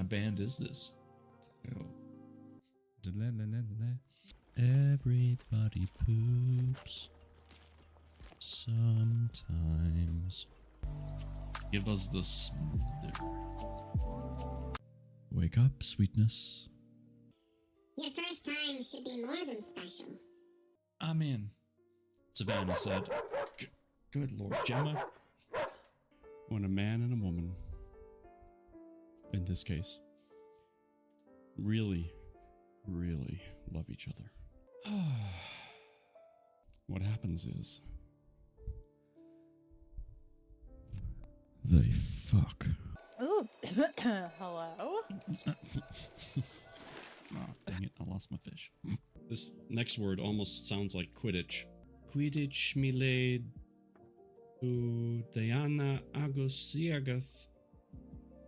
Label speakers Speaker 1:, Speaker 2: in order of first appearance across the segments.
Speaker 1: band is this?
Speaker 2: Everybody poops sometimes.
Speaker 1: Give us the smother.
Speaker 2: Wake up, sweetness.
Speaker 3: Your first time should be more than special.
Speaker 1: I'm in, Savannah said. Good Lord, Gemma.
Speaker 2: When a man and a woman, in this case, really, really love each other, what happens is they fuck.
Speaker 4: Ooh, hello?
Speaker 1: Oh, dang it, I lost my fish.
Speaker 2: This next word almost sounds like Quidditch. Quidditch milade Diana Agosiagath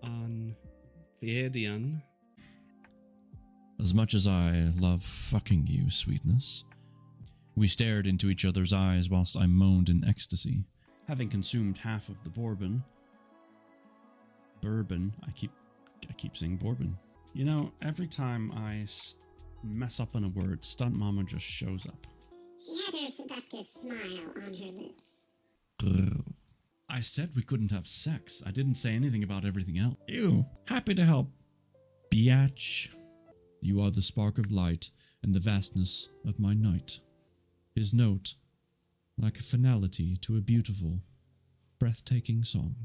Speaker 2: an Theedian.
Speaker 1: As much as I love fucking you, sweetness, we stared into each other's eyes whilst I moaned in ecstasy. Having consumed half of the bourbon, I keep saying bourbon. You know, every time I mess up on a word, Stunt Mama just shows up.
Speaker 3: She had her seductive smile on her lips.
Speaker 1: I said we couldn't have sex. I didn't say anything about everything else. Ew, happy to help. Biatch. You are the spark of light in the vastness of my night. His note, like a finality to a beautiful, breathtaking song.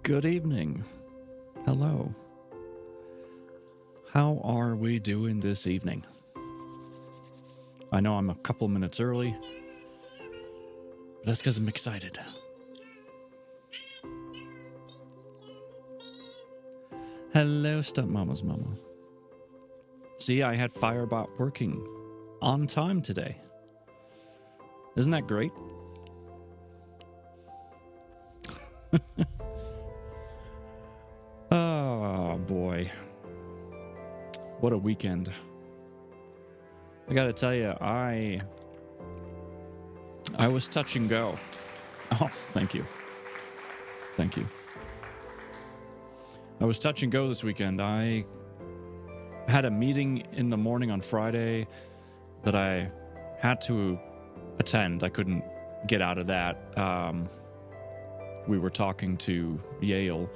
Speaker 2: Good evening. Hello. How are we doing this evening? I know I'm a couple minutes early. That's because I'm excited. Hello, Stunt Mama's mama. See, I had Firebot working on time today. Isn't that great? Oh, boy. What a weekend. I gotta tell you, I was touch and go. Oh, thank you. Thank you. I was touch and go this weekend. I had a meeting in the morning on Friday that I had to attend. I couldn't get out of that. We were talking to Yale,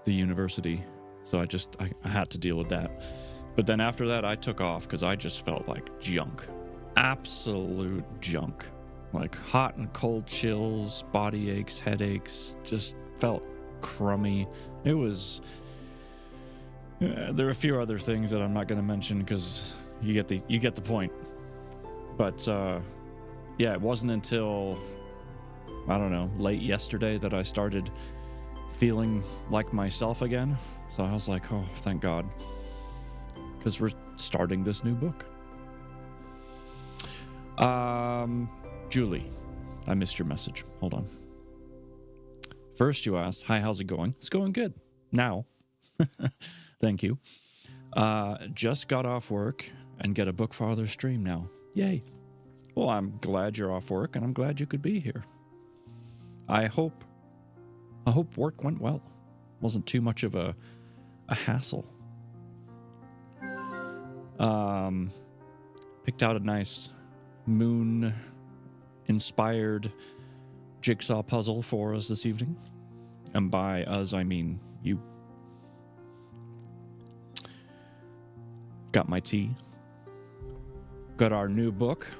Speaker 2: the university, so I had to deal with that. But then after that, I took off because I just felt like junk. Absolute junk. Like hot and cold chills, body aches, headaches, just felt crummy. It was... there are a few other things that I'm not going to mention because you get the point. But yeah, it wasn't until, I don't know, late yesterday that I started feeling like myself again. So I was like, oh, thank God. Because we're starting this new book. Julie, I missed your message. Hold on. First you asked, hi, how's it going? It's going good. Now. Thank you. Just got off work and get a Book Father stream now. Yay. Well, I'm glad you're off work and I'm glad you could be here. I hope work went well. Wasn't too much of a hassle. Picked out a nice moon-inspired jigsaw puzzle for us this evening. And by us, I mean you. Got my tea. Got our new book.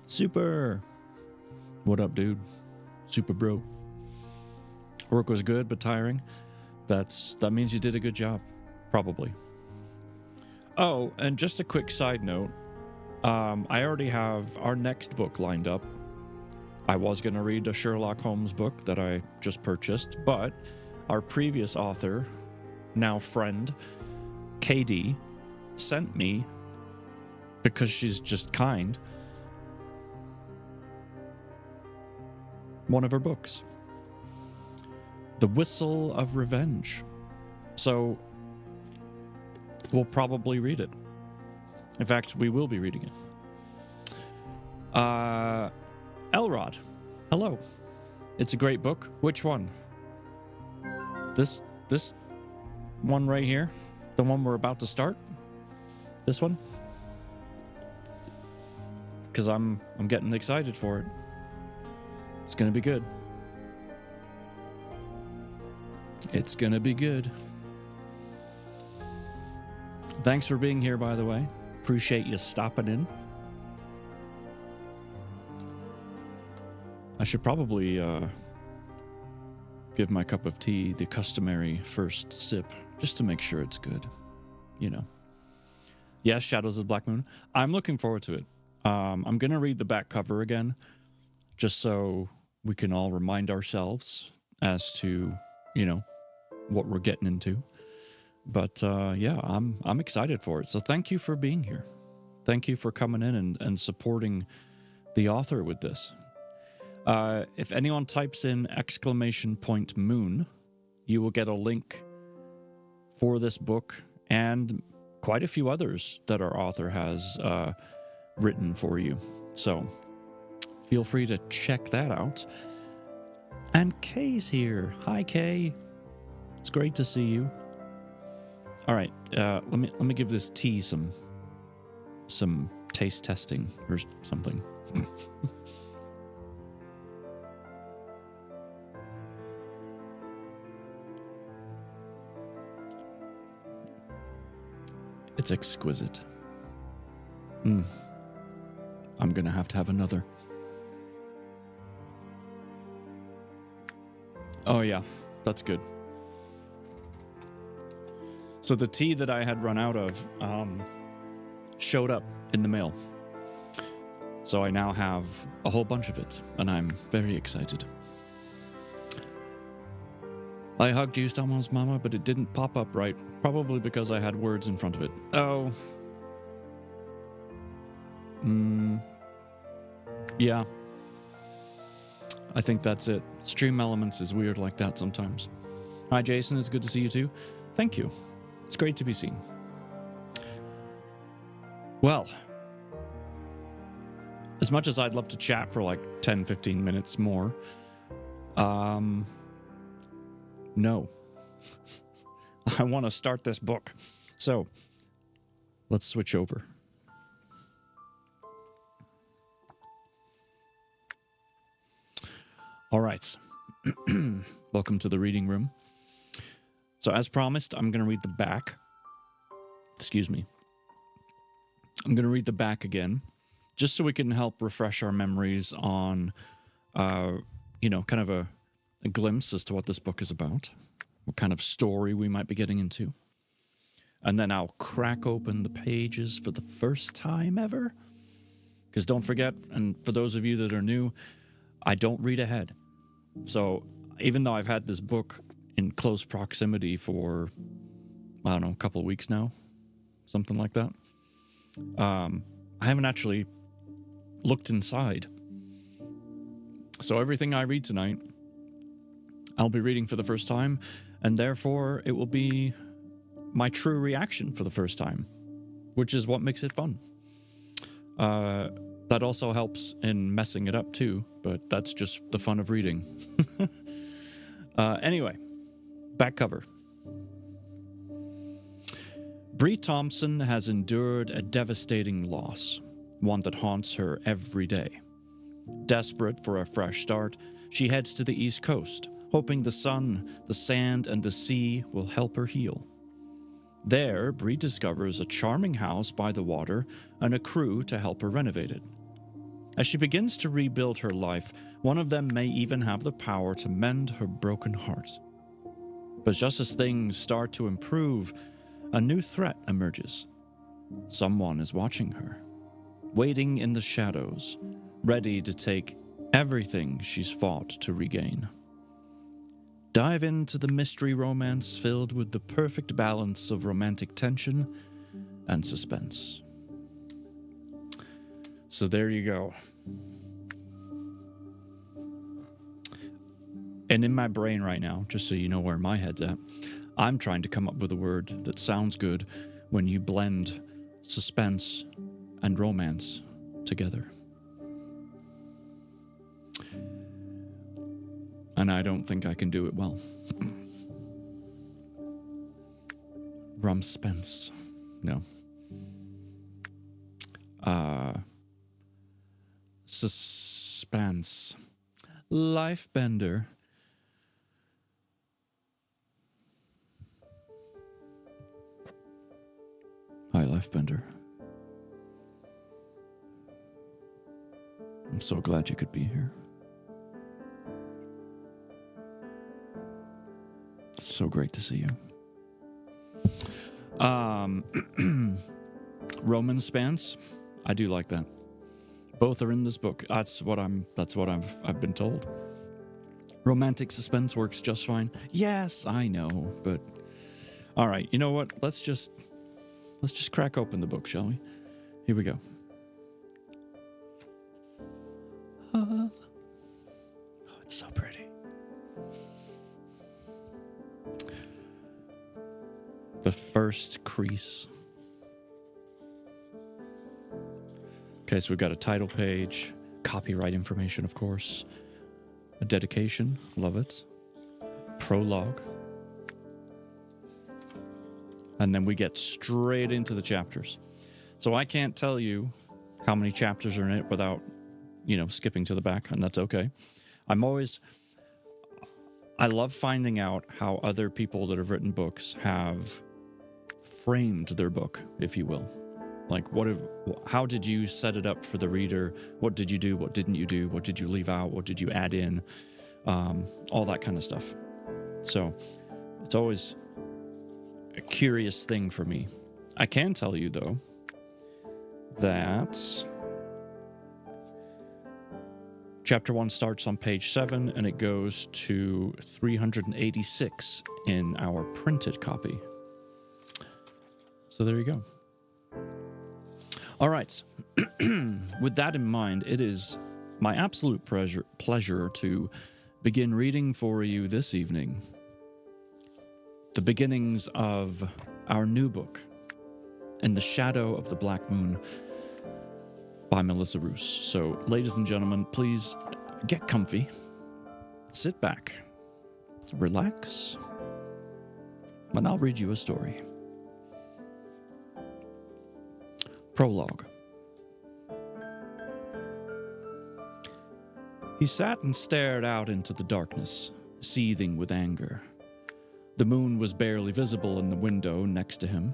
Speaker 2: Super. What up, dude? Super bro. Work was good, but tiring. That means you did a good job. Probably. Oh, and just a quick side note. I already have our next book lined up. I was going to read a Sherlock Holmes book that I just purchased, but our previous author, now friend, KD, sent me, because she's just kind, one of her books. The Whistle of Revenge. So we'll probably read it. In fact, we will be reading it. Elrod, hello. It's a great book. Which one? This one right here? The one we're about to start? This one? Because I'm getting excited for it. It's gonna be good. It's gonna be good. Thanks for being here, by the way. Appreciate you stopping in. I should probably give my cup of tea the customary first sip, just to make sure it's good. You know. Yes, Shadows of the Black Moon. I'm looking forward to it. I'm going to read the back cover again, just so we can all remind ourselves as to, you know, what we're getting into. But yeah, I'm excited for it. So thank you for being here. Thank you for coming in and supporting the author with this. If anyone types in !moon, you will get a link for this book and quite a few others that our author has written for you. So feel free to check that out. And Kay's here. Hi, Kay. It's great to see you. All right, let me give this tea some taste testing or something. It's exquisite. I'm gonna have to have another. Oh yeah, that's good. So the tea that I had run out of showed up in the mail. So I now have a whole bunch of it, and I'm very excited. I hugged you, Stammel's mama, but it didn't pop up right. Probably because I had words in front of it. Oh. Yeah. I think that's it. Stream Elements is weird like that sometimes. Hi, Jason. It's good to see you too. Thank you. It's great to be seen. Well, as much as I'd love to chat for like 10, 15 minutes more, no. I want to start this book. So, let's switch over. All right. Welcome to the reading room. So as promised, I'm going to read the back. Excuse me. I'm going to read the back again, just so we can help refresh our memories on, you know, kind of a glimpse as to what this book is about, what kind of story we might be getting into. And then I'll crack open the pages for the first time ever. Because don't forget, and for those of you that are new, I don't read ahead. So even though I've had this book in close proximity for, I don't know, a couple of weeks now, something like that, I haven't actually looked inside. So everything I read tonight, I'll be reading for the first time, and therefore it will be my true reaction for the first time, which is what makes it fun. That also helps in messing it up too, but that's just the fun of reading. Anyway, back cover. Bree Thompson has endured a devastating loss, one that haunts her every day. Desperate for a fresh start, she heads to the East Coast, hoping the sun, the sand, and the sea will help her heal. There, Bree discovers a charming house by the water and a crew to help her renovate it. As she begins to rebuild her life, one of them may even have the power to mend her broken heart. But just as things start to improve, a new threat emerges. Someone is watching her, waiting in the shadows, ready to take everything she's fought to regain. Dive into the mystery romance filled with the perfect balance of romantic tension and suspense. So there you go. And in my brain right now, just so you know where my head's at, I'm trying to come up with a word that sounds good when you blend suspense and romance together. and I don't think I can do it well. Romance-suspense. No. Suspense. Lifebender. Hi, Lifebender. I'm so glad you could be here. It's so great to see you. Romance-suspense. I do like that. Both are in this book. That's what I've been told. Romantic suspense works just fine. Yes, I know, but all right. You know what? Let's just crack open the book, shall we? Here we go. Oh, it's so pretty. The first crease. Okay, so we've got a title page, copyright information, of course, a dedication, love it, prologue, and then we get straight into the chapters. So I can't tell you how many chapters are in it without, skipping to the back, and that's okay. I love finding out how other people that have written books have framed their book, if you will. Like, how did you set it up for the reader? What did you do? What didn't you do? What did you leave out? What did you add in? All that kind of stuff. So it's always a curious thing for me. I can tell you, though, that Chapter 1 starts on page 7, and it goes to 386 in our printed copy. So there you go. All right. With that in mind, it is my absolute pleasure to begin reading for you this evening the beginnings of our new book, In the Shadow of the Black Moon, by Melissa Roos. So, ladies and gentlemen, please get comfy, sit back, relax, and I'll read you a story. Prologue. He sat and stared out into the darkness, seething with anger. The moon was barely visible in the window next to him.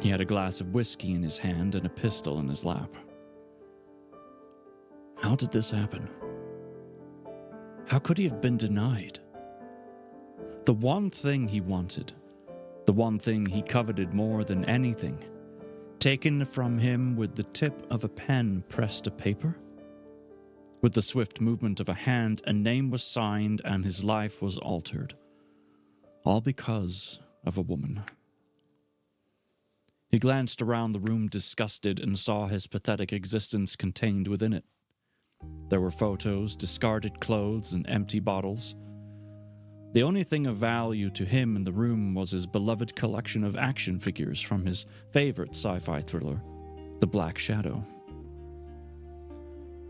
Speaker 2: He had a glass of whiskey in his hand and a pistol in his lap. How did this happen? How could he have been denied? The one thing he wanted, the one thing he coveted more than anything, taken from him with the tip of a pen pressed to paper? With the swift movement of a hand, a name was signed and his life was altered. All because of a woman. He glanced around the room disgusted and saw his pathetic existence contained within it. There were photos, discarded clothes, and empty bottles. The only thing of value to him in the room was his beloved collection of action figures from his favorite sci-fi thriller, The Black Shadow.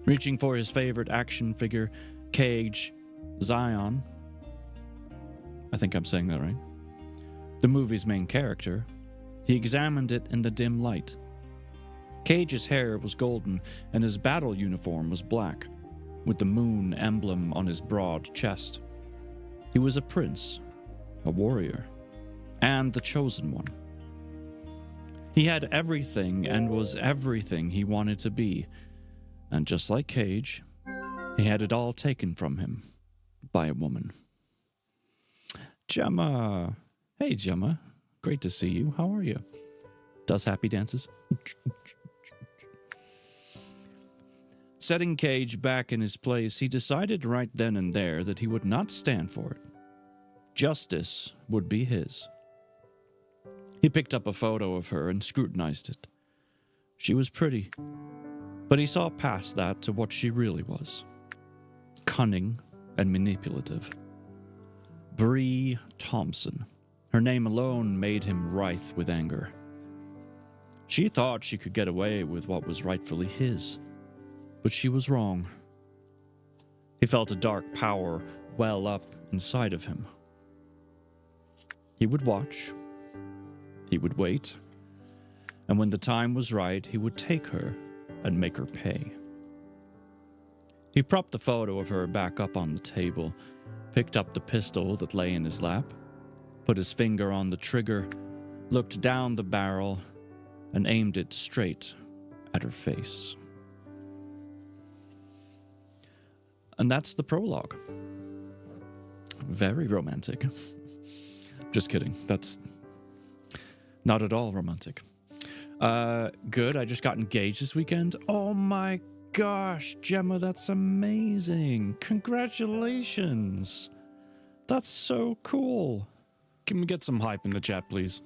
Speaker 2: Reaching for his favorite action figure, Cage Zion, I think I'm saying that right, the movie's main character, he examined it in the dim light. Cage's hair was golden, and his battle uniform was black, with the moon emblem on his broad chest. He was a prince, a warrior, and the chosen one. He had everything and was everything he wanted to be, and just like Cage, he had it all taken from him by a woman. Gemma! Hey, Gemma. Great to see you. How are you? Does happy dances. Setting Cage back in his place, he decided right then and there that he would not stand for it. Justice would be his. He picked up a photo of her and scrutinized it. She was pretty, but he saw past that to what she really was. Cunning and manipulative. Bree Thompson. Her name alone made him writhe with anger. She thought she could get away with what was rightfully his, but she was wrong. He felt a dark power well up inside of him. He would watch, he would wait, and when the time was right, he would take her and make her pay. He propped the photo of her back up on the table, picked up the pistol that lay in his lap, put his finger on the trigger, looked down the barrel, and aimed it straight at her face. And that's the prologue. Very romantic. Just kidding. That's not at all romantic. Good. I just got engaged this weekend. Oh my gosh, Gemma, that's amazing. Congratulations. That's so cool. Can we get some hype in the chat, please?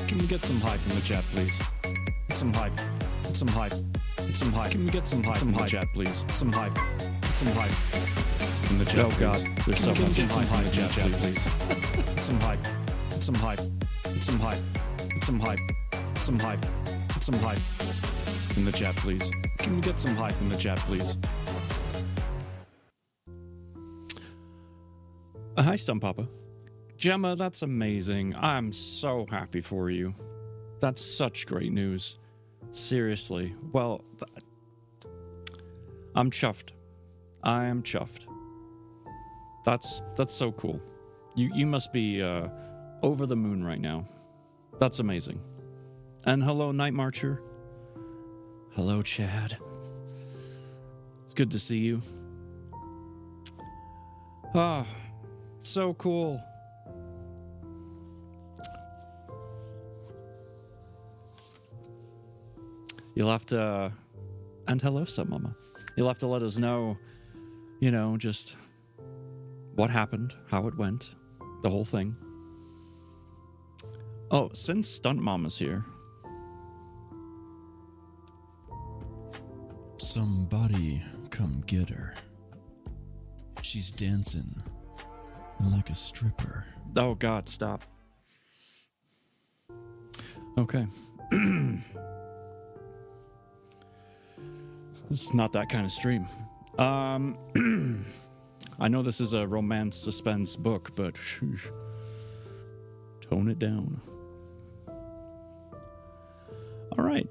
Speaker 2: Can we get some hype in the chat, please? Get some hype. Get some hype. Get some hype. Can we get some hype in the chat, please? Some hype. Get some hype in the chat. Oh God, there's so much hype in the chat, please. Get some hype. Get some hype. Get some hype. Get some hype. Get some hype. Get some hype in the chat, please. Can we get some hype in the chat, please? Hi, Stump Papa. Gemma, that's amazing. I'm so happy for you. That's such great news. Seriously. Well, I'm chuffed. I am chuffed. That's so cool. You must be over the moon right now. That's amazing. And hello, Night Marcher. Hello, Chad. It's good to see you. Ah, so cool. You'll have to... And hello, Stepmama. You'll have to let us know, just what happened, how it went, the whole thing. Oh, since Stunt Mama's here...
Speaker 1: Somebody come get her. She's dancing like a stripper.
Speaker 2: Oh, God, stop. Okay. This is not that kind of stream. I know this is a romance-suspense book, but shoosh, tone it down. All right.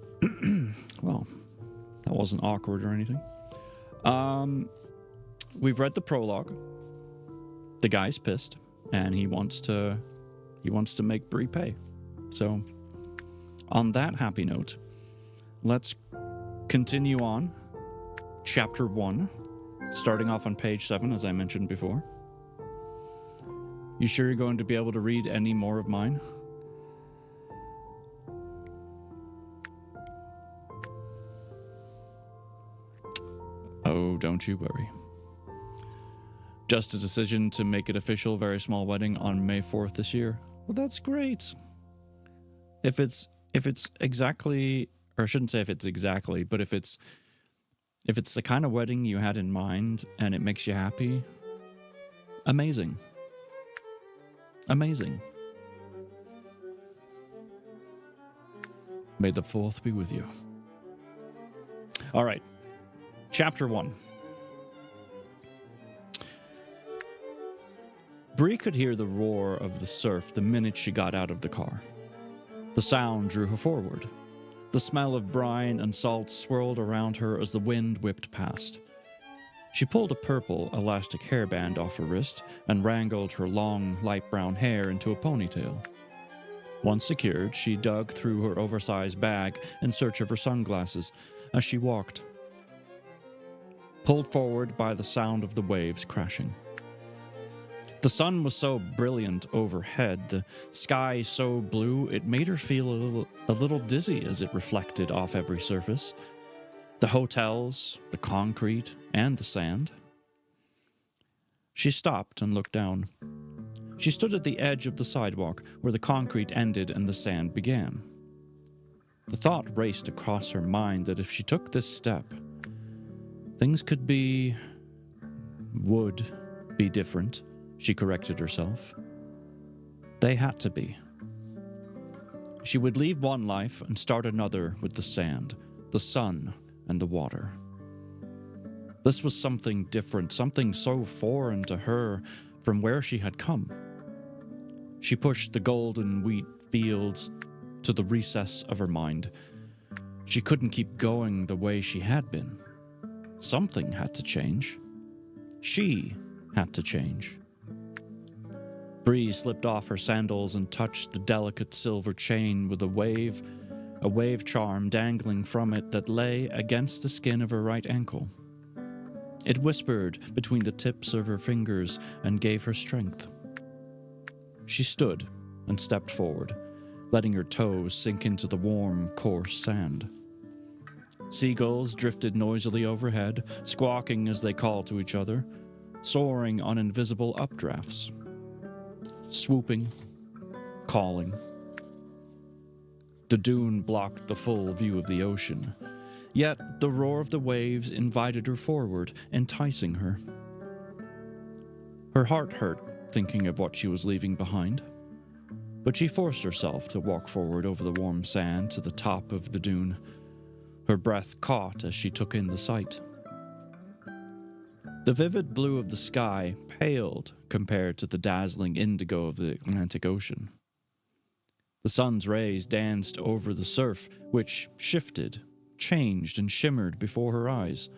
Speaker 2: Well, that wasn't awkward or anything. We've read the prologue. The guy's pissed, and he wants to make Bree pay. So, on that happy note, let's continue on. Chapter 1, starting off on page 7, as I mentioned before. You sure you're going to be able to read any more of mine? Oh, don't you worry. Just a decision to make it official, very small wedding on May 4th this year. Well, that's great. If it's exactly, or I shouldn't say if it's exactly, but if it's the kind of wedding you had in mind and it makes you happy, amazing. Amazing. May the 4th be with you. All right. Chapter 1. Bree could hear the roar of the surf the minute she got out of the car. The sound drew her forward. The smell of brine and salt swirled around her as the wind whipped past. She pulled a purple elastic hairband off her wrist and wrangled her long, light brown hair into a ponytail. Once secured, she dug through her oversized bag in search of her sunglasses as she walked, pulled forward by the sound of the waves crashing. The sun was so brilliant overhead, the sky so blue, it made her feel a little dizzy as it reflected off every surface. The hotels, the concrete, and the sand. She stopped and looked down. She stood at the edge of the sidewalk where the concrete ended and the sand began. The thought raced across her mind that if she took this step, things would be different. She corrected herself. They had to be. She would leave one life and start another with the sand, the sun, and the water. This was something different, something so foreign to her from where she had come. She pushed the golden wheat fields to the recess of her mind. She couldn't keep going the way she had been. Something had to change. She had to change. Bree slipped off her sandals and touched the delicate silver chain with a wave charm dangling from it that lay against the skin of her right ankle. It whispered between the tips of her fingers and gave her strength. She stood and stepped forward, letting her toes sink into the warm, coarse sand. Seagulls drifted noisily overhead, squawking as they called to each other, soaring on invisible updrafts. Swooping, calling. The dune blocked the full view of the ocean, yet the roar of the waves invited her forward, enticing her. Her heart hurt thinking of what she was leaving behind, but she forced herself to walk forward over the warm sand to the top of the dune. Her breath caught as she took in the sight. The vivid blue of the sky paled compared to the dazzling indigo of the Atlantic Ocean. The sun's rays danced over the surf, which shifted, changed, and shimmered before her eyes.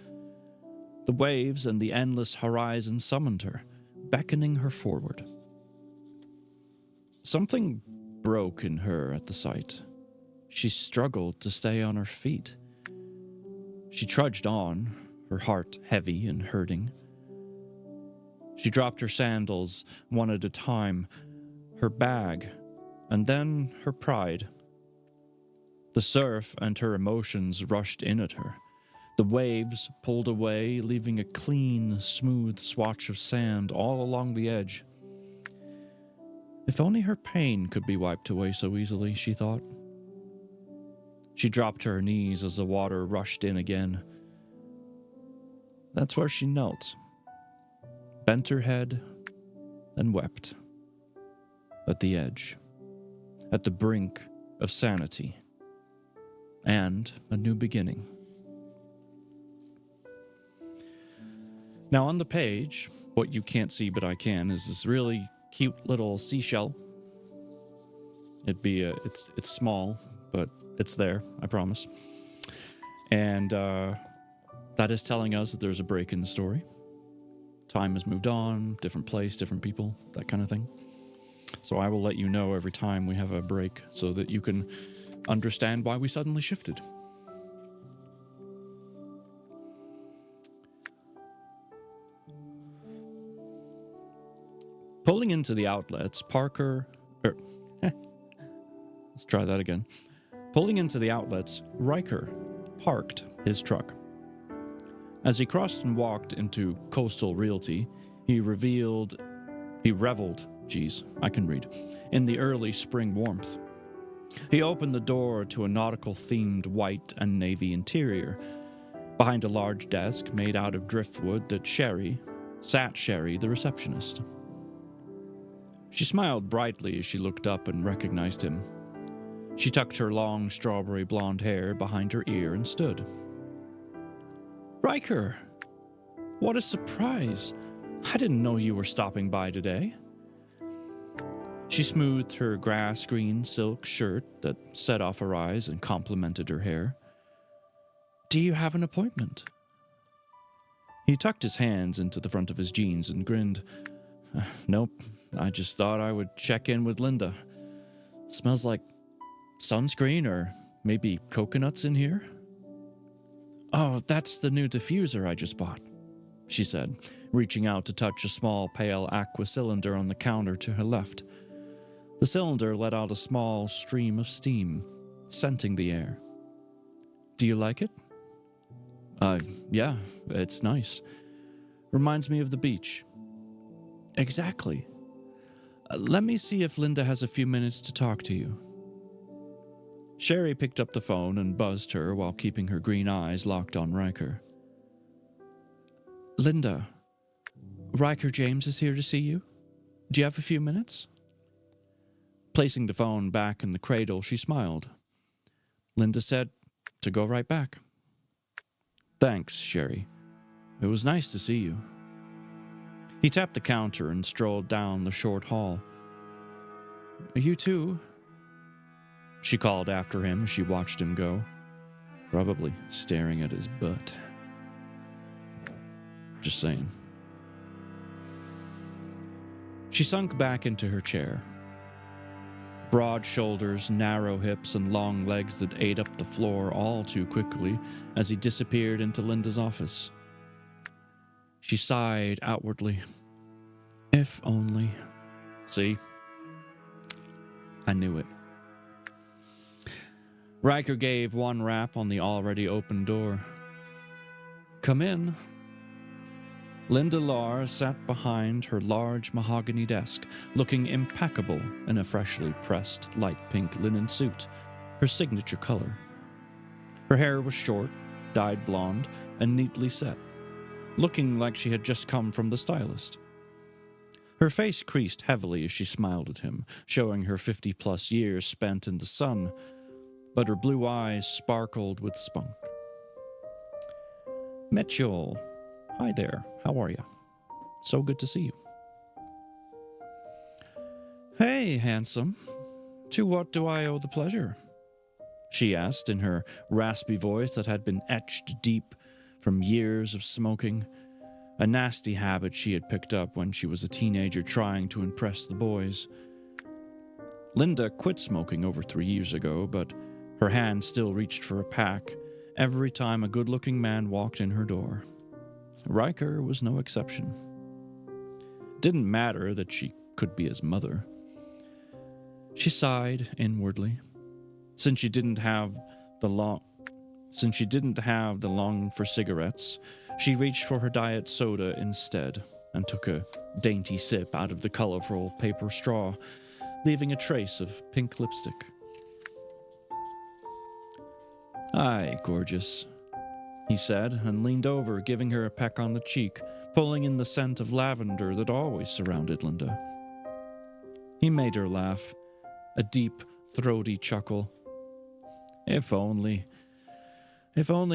Speaker 2: The waves and the endless horizon summoned her, beckoning her forward. Something broke in her at the sight. She struggled to stay on her feet. She trudged on, her heart heavy and hurting. She dropped her sandals one at a time, her bag, and then her pride. The surf and her emotions rushed in at her. The waves pulled away, leaving a clean, smooth swatch of sand all along the edge. If only her pain could be wiped away so easily, she thought. She dropped to her knees as the water rushed in again. That's where she knelt, bent her head, and wept. At the edge, at the brink of sanity, and a new beginning. Now on the page, what you can't see but I can, is this really cute little seashell. It's small, but it's there, I promise. And that is telling us that there's a break in the story. Time has moved on, different place, different people, that kind of thing. So I will let you know every time we have a break so that you can understand why we suddenly shifted. Pulling into the outlets, let's try that again. Pulling into the outlets, Riker parked his truck. As he crossed and walked into Coastal Realty, he reveled, in the early spring warmth. He opened the door to a nautical-themed white and navy interior. Behind a large desk made out of driftwood sat Sherry, the receptionist. She smiled brightly as she looked up and recognized him. She tucked her long strawberry blonde hair behind her ear and stood. Riker! What a surprise! I didn't know you were stopping by today. She smoothed her grass-green silk shirt that set off her eyes and complimented her hair. Do you have an appointment? He tucked his hands into the front of his jeans and grinned. Nope, I just thought I would check in with Linda. Smells like sunscreen or maybe coconuts in here? Oh, that's the new diffuser I just bought, she said, reaching out to touch a small pale aqua cylinder on the counter to her left. The cylinder let out a small stream of steam, scenting the air. Do you like it? Yeah, it's nice. Reminds me of the beach. Exactly. Let me see if Linda has a few minutes to talk to you. Sherry picked up the phone and buzzed her while keeping her green eyes locked on Riker. Linda, Riker James is here to see you. Do you have a few minutes? Placing the phone back in the cradle, she smiled. Linda said to go right back. Thanks, Sherry. It was nice to see you." He tapped the counter and strolled down the short hall. "You too?" she called after him as she watched him go, probably staring at his butt. Just saying. She sunk back into her chair. Broad shoulders, narrow hips, and long legs that ate up the floor all too quickly as he disappeared into Linda's office. She sighed outwardly. If only. See? I knew it. Riker gave one rap on the already open door. "Come in." Linda Lahr sat behind her large mahogany desk, looking impeccable in a freshly pressed light pink linen suit, her signature color. Her hair was short, dyed blonde, and neatly set, looking like she had just come from the stylist. Her face creased heavily as she smiled at him, showing her 50-plus years spent in the sun, but her blue eyes sparkled with spunk. "Mitchell, hi there. How are you? So good to see you." "Hey, handsome. To what do I owe the pleasure?" she asked in her raspy voice that had been etched deep from years of smoking, a nasty habit she had picked up when she was a teenager trying to impress the boys. Linda quit smoking over 3 years ago, but her hand still reached for a pack every time a good-looking man walked in her door. Riker was no exception. It didn't matter that she could be his mother. She sighed inwardly. Since she didn't have the long for cigarettes, she reached for her diet soda instead and took a dainty sip out of the colorful paper straw, leaving a trace of pink lipstick. "Hi, gorgeous," he said, and leaned over, giving her a peck on the cheek, pulling in the scent of lavender that always surrounded Linda. He made her laugh, a deep, throaty chuckle. If only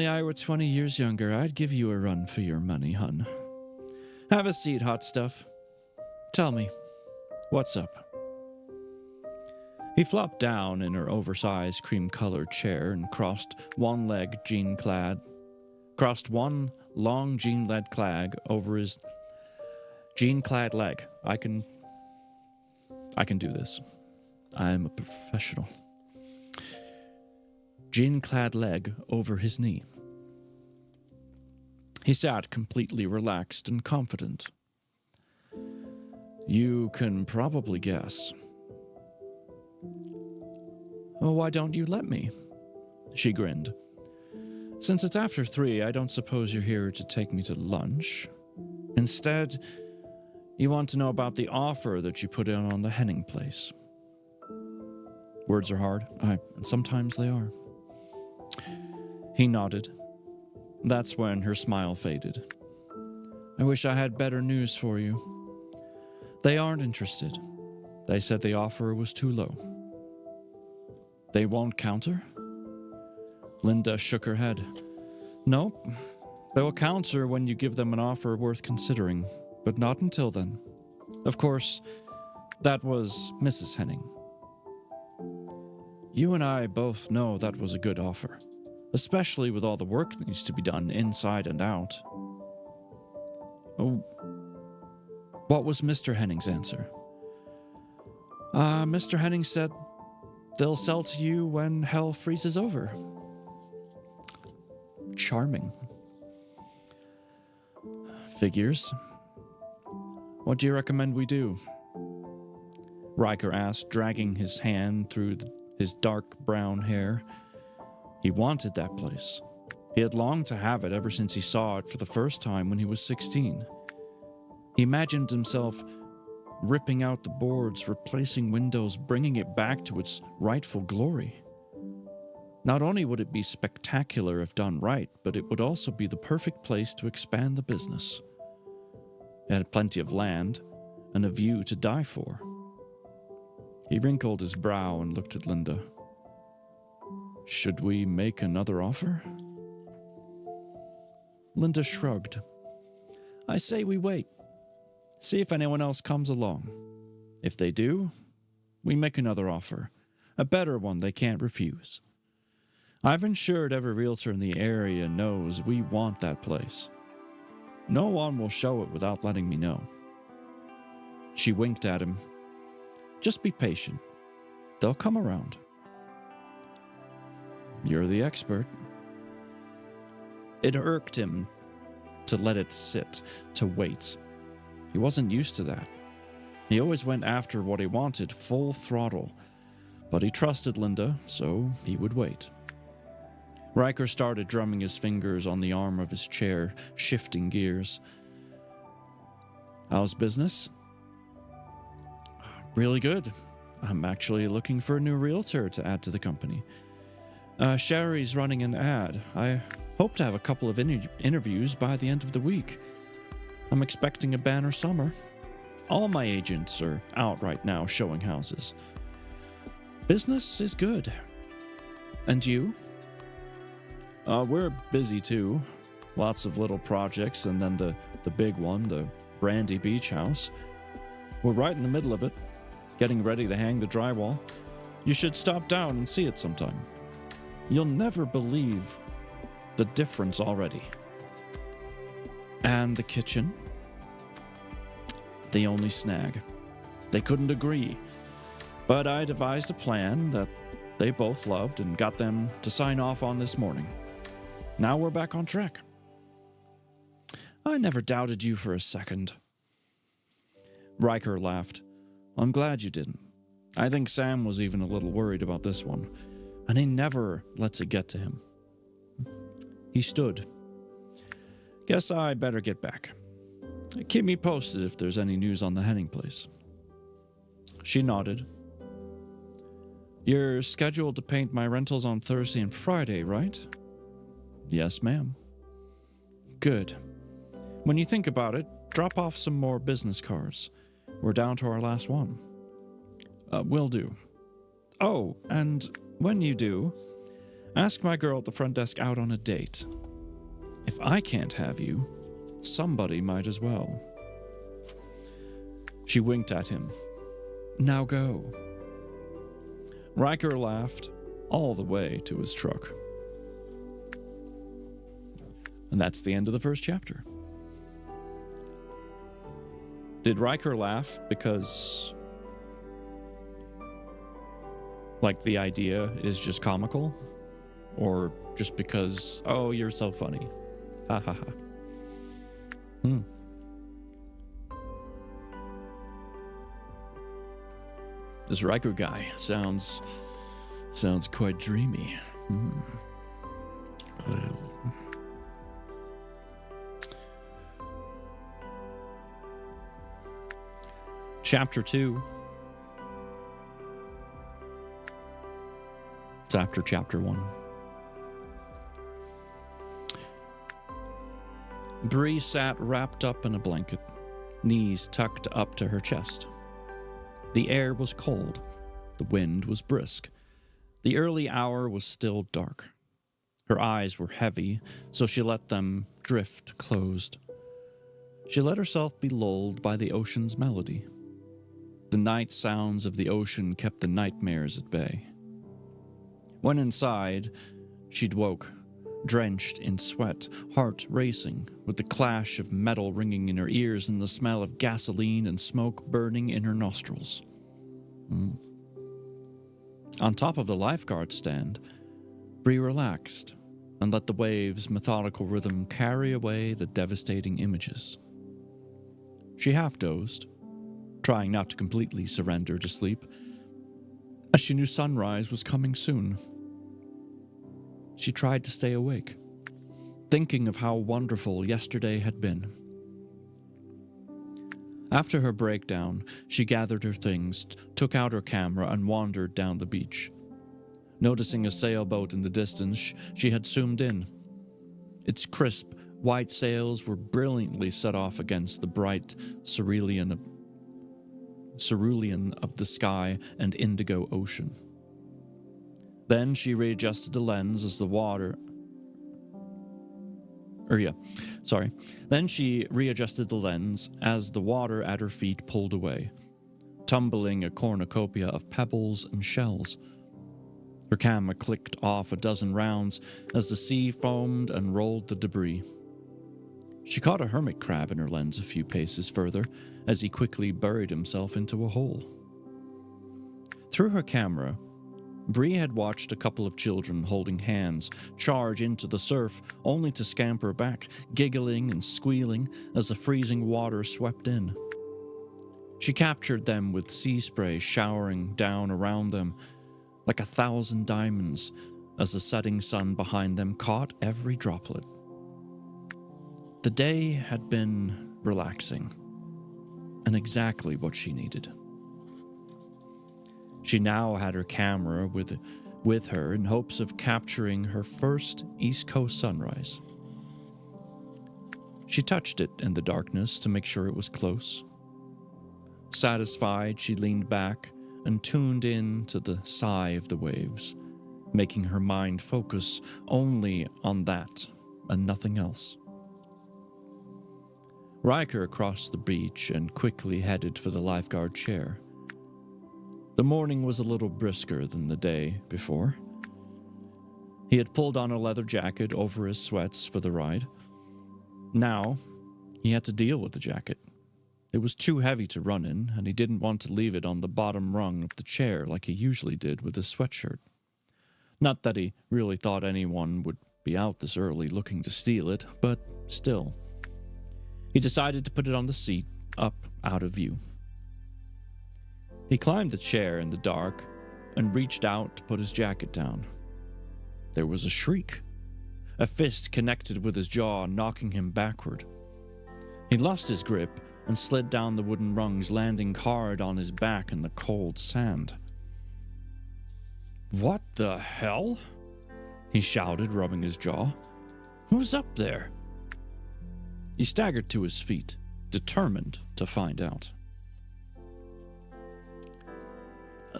Speaker 2: I were 20 years younger, I'd give you a run for your money, hun. Have a seat, hot stuff. Tell me, what's up?" He flopped down in her oversized cream-colored chair and crossed one long jean-led clag over his jean-clad leg. I can do this. I'm a professional. Jean-clad leg over his knee. He sat completely relaxed and confident. "You can probably guess." "Well, why don't you let me?" She grinned. "Since it's after 3, I don't suppose you're here to take me to lunch. Instead, you want to know about the offer that you put in on the Henning place." Words are hard, and sometimes they are. He nodded. That's when her smile faded. "I wish I had better news for you. They aren't interested. They said the offer was too low." "They won't counter?" Linda shook her head. "Nope. They will counter when you give them an offer worth considering, but not until then. Of course, that was Mrs. Henning. You and I both know that was a good offer, especially with all the work that needs to be done inside and out." "Oh, what was Mr. Henning's answer?" Mr. Henning said they'll sell to you when hell freezes over." Charming. "Figures. What do you recommend we do?" Riker asked, dragging his hand through his dark brown hair. He wanted that place. He had longed to have it ever since he saw it for the first time when he was 16. He imagined himself ripping out the boards, replacing windows, bringing it back to its rightful glory. Not only would it be spectacular if done right, but it would also be the perfect place to expand the business. It had plenty of land and a view to die for. He wrinkled his brow and looked at Linda. "Should we make another offer?" Linda shrugged. I say we wait. See if anyone else comes along. If they do, we make another offer. A better one they can't refuse. I've ensured every realtor in the area knows we want that place. No one will show it without letting me know." She winked at him. "Just be patient. They'll come around." "You're the expert." It irked him to let it sit, to wait. He wasn't used to that. He always went after what he wanted, full throttle. But he trusted Linda, so he would wait. Riker started drumming his fingers on the arm of his chair, shifting gears. "How's business?" "Really good. I'm actually looking for a new realtor to add to the company. Sherry's running an ad. I hope to have a couple of interviews by the end of the week. I'm expecting a banner summer. All my agents are out right now showing houses. Business is good. And you?" We're busy too. Lots of little projects, and then the big one, the Brandy Beach house. We're right in the middle of it, getting ready to hang the drywall. You should stop down and see it sometime. You'll never believe the difference already. And the kitchen? The only snag. They couldn't agree, but I devised a plan that they both loved and got them to sign off on this morning. Now we're back on track. I never doubted you for a second. Riker laughed. I'm glad you didn't. I think Sam was even a little worried about this one, and he never lets it get to him. He stood. Guess I better get back. Keep me posted if there's any news on the Henning place. She nodded. You're scheduled to paint my rentals on Thursday and Friday, right? Yes, ma'am. Good. When you think about it, drop off some more business cards. We're down to our last one. Will do. Oh, and when you do, ask my girl at the front desk out on a date. If I can't have you, somebody might as well. She winked at him. Now go. Riker laughed all the way to his truck. And that's the end of the first chapter. Did Riker laugh because, like, the idea is just comical? Or just because, oh, you're so funny? Ha ha ha. This Riker guy sounds quite dreamy. Chapter 2. It's after Chapter 1. Bree sat wrapped up in a blanket, knees tucked up to her chest. The air was cold. The wind was brisk. The early hour was still dark. Her eyes were heavy, so she let them drift closed. She let herself be lulled by the ocean's melody. The night sounds of the ocean kept the nightmares at bay. When inside, she'd woke, drenched in sweat, heart racing, with the clash of metal ringing in her ears and the smell of gasoline and smoke burning in her nostrils. On top of the lifeguard stand, Bree relaxed and let the waves' methodical rhythm carry away the devastating images. She half-dozed, trying not to completely surrender to sleep, as she knew sunrise was coming soon. She tried to stay awake, thinking of how wonderful yesterday had been. After her breakdown, she gathered her things, took out her camera, and wandered down the beach. Noticing a sailboat in the distance, she had zoomed in. Its crisp, white sails were brilliantly set off against the bright cerulean of the sky and indigo ocean. Then she readjusted the lens as the water Then she readjusted the lens as the water at her feet pulled away, tumbling a cornucopia of pebbles and shells. Her camera clicked off a dozen rounds as the sea foamed and rolled the debris. She caught a hermit crab in her lens a few paces further as he quickly buried himself into a hole. Through her camera, Bree had watched a couple of children holding hands charge into the surf, only to scamper back, giggling and squealing as the freezing water swept in. She captured them with sea spray showering down around them like 1,000 diamonds as the setting sun behind them caught every droplet. The day had been relaxing and exactly what she needed. She now had her camera with her in hopes of capturing her first East Coast sunrise. She touched it in the darkness to make sure it was close. Satisfied, she leaned back and tuned in to the sigh of the waves, making her mind focus only on that and nothing else. Riker crossed the beach and quickly headed for the lifeguard chair. The morning was a little brisker than the day before. He had pulled on a leather jacket over his sweats for the ride. Now, he had to deal with the jacket. It was too heavy to run in, and he didn't want to leave it on the bottom rung of the chair like he usually did with his sweatshirt. Not that he really thought anyone would be out this early looking to steal it, but still. He decided to put it on the seat, up out of view. He climbed the chair in the dark and reached out to put his jacket down. There was a shriek. A fist connected with his jaw, knocking him backward. He lost his grip and slid down the wooden rungs, landing hard on his back in the cold sand. "What the hell?" he shouted, rubbing his jaw. "Who's up there?" He staggered to his feet, determined to find out.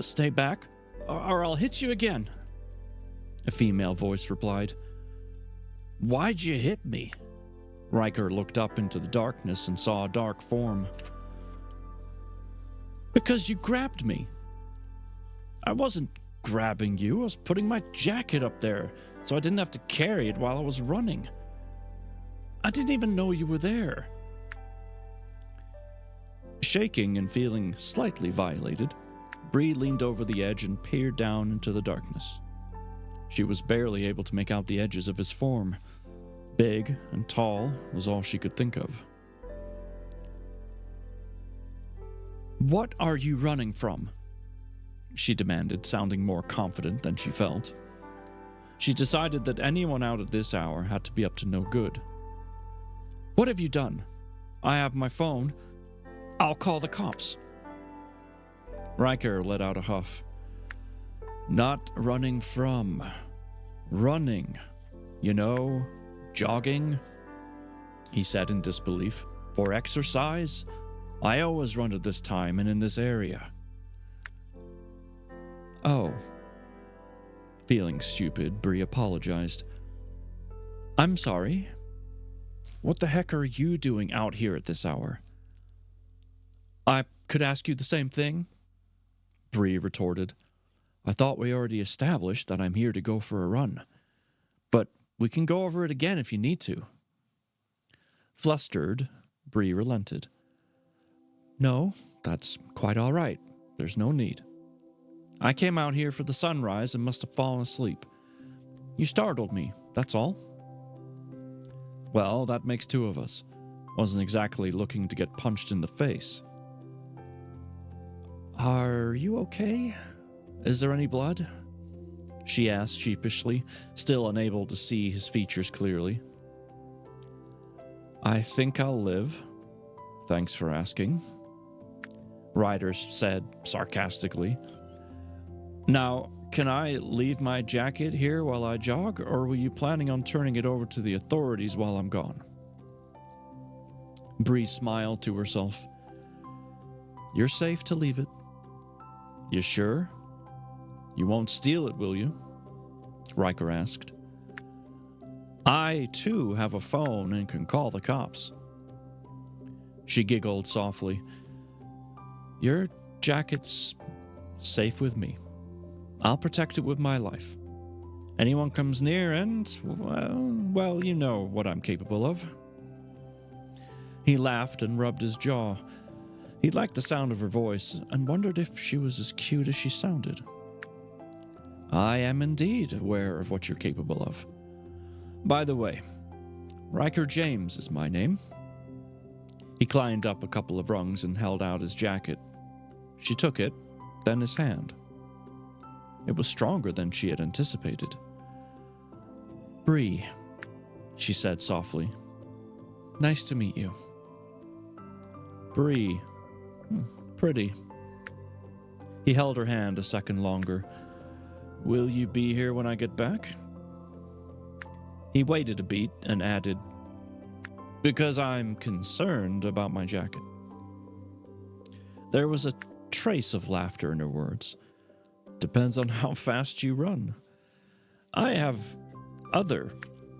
Speaker 2: "Stay back, or I'll hit you again," a female voice replied. "Why'd you hit me?" Riker looked up into the darkness and saw a dark form. "Because you grabbed me." "I wasn't grabbing you. I was putting my jacket up there so I didn't have to carry it while I was running. I didn't even know you were there." Shaking and feeling slightly violated, Bree leaned over the edge and peered down into the darkness. She was barely able to make out the edges of his form. Big and tall was all she could think of. "What are you running from?" she demanded, sounding more confident than she felt. She decided that anyone out at this hour had to be up to no good. "What have you done? I have my phone. I'll call the cops." Riker let out a huff. "Not running from. Running. You know, jogging," he said in disbelief. "For exercise? I always run at this time and in this area." "Oh." Feeling stupid, Bree apologized. "I'm sorry. What the heck are you doing out here at this hour?" "I could ask you the same thing," Bree retorted. "I thought we already established that I'm here to go for a run. But we can go over it again if you need to." Flustered, Bree relented. "No, that's quite all right. There's no need. I came out here for the sunrise and must have fallen asleep. You startled me, that's all." "Well, that makes two of us. Wasn't exactly looking to get punched in the face." "Are you okay? Is there any blood?" she asked sheepishly, still unable to see his features clearly. "I think I'll live. Thanks for asking," Ryder said sarcastically. "Now, can I leave my jacket here while I jog, or were you planning on turning it over to the authorities while I'm gone?" Bree smiled to herself. "You're safe to leave it." "You sure? You won't steal it, will you?" Riker asked. I, too, have a phone and can call the cops. She giggled softly. Your jacket's safe with me. I'll protect it with my life. Anyone comes near and, well, you know what I'm capable of. He laughed and rubbed his jaw. He liked the sound of her voice and wondered if she was as cute as she sounded. I am indeed aware of what you're capable of. By the way, Riker James is my name. He climbed up a couple of rungs and held out his jacket. She took it, then his hand. It was stronger than she had anticipated. Bree, she said softly. Nice to meet you. Bree. Pretty. He held her hand a second longer. Will you be here when I get back? He waited a beat and added, because I'm concerned about my jacket. There was a trace of laughter in her words. Depends on how fast you run. I have other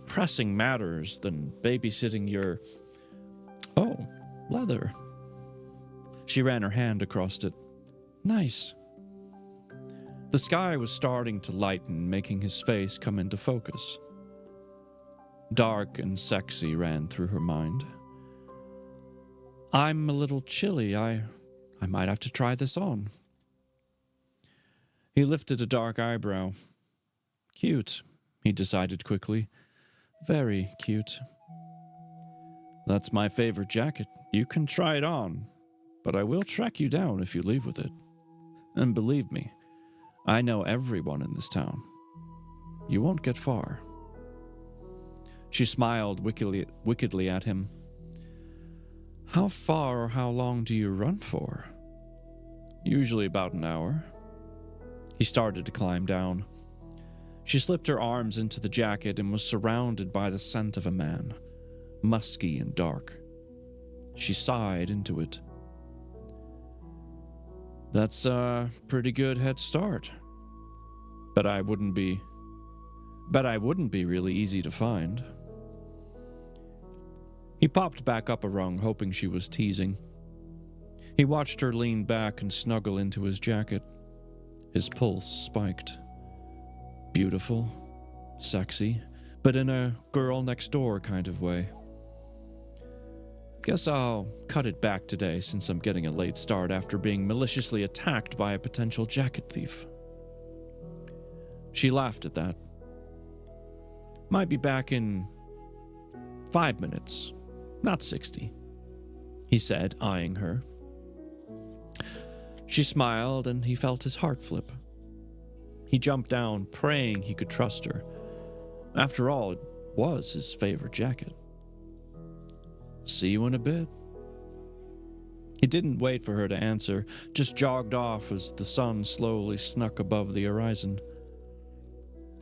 Speaker 2: pressing matters than babysitting your... Oh, leather. She ran her hand across it. Nice. The sky was starting to lighten, making his face come into focus. Dark and sexy ran through her mind. I'm a little chilly. I might have to try this on. He lifted a dark eyebrow. Cute, he decided quickly. Very cute. That's my favorite jacket. You can try it on, but I will track you down if you leave with it. And believe me, I know everyone in this town. You won't get far. She smiled wickedly at him. How far or how long do you run for? Usually about an hour. He started to climb down. She slipped her arms into the jacket and was surrounded by the scent of a man, musky and dark. She sighed into it. That's a pretty good head start. But I wouldn't be really easy to find. He popped back up a rung, hoping she was teasing. He watched her lean back and snuggle into his jacket. His pulse spiked. Beautiful, sexy, but in a girl next door kind of way. Guess I'll cut it back today since I'm getting a late start after being maliciously attacked by a potential jacket thief. She laughed at that. Might be back in 5 minutes, not 60, he said, eyeing her. She smiled and he felt his heart flip. He jumped down, praying he could trust her. After all, it was his favorite jacket. See you in a bit. He didn't wait for her to answer, just jogged off as the sun slowly snuck above the horizon.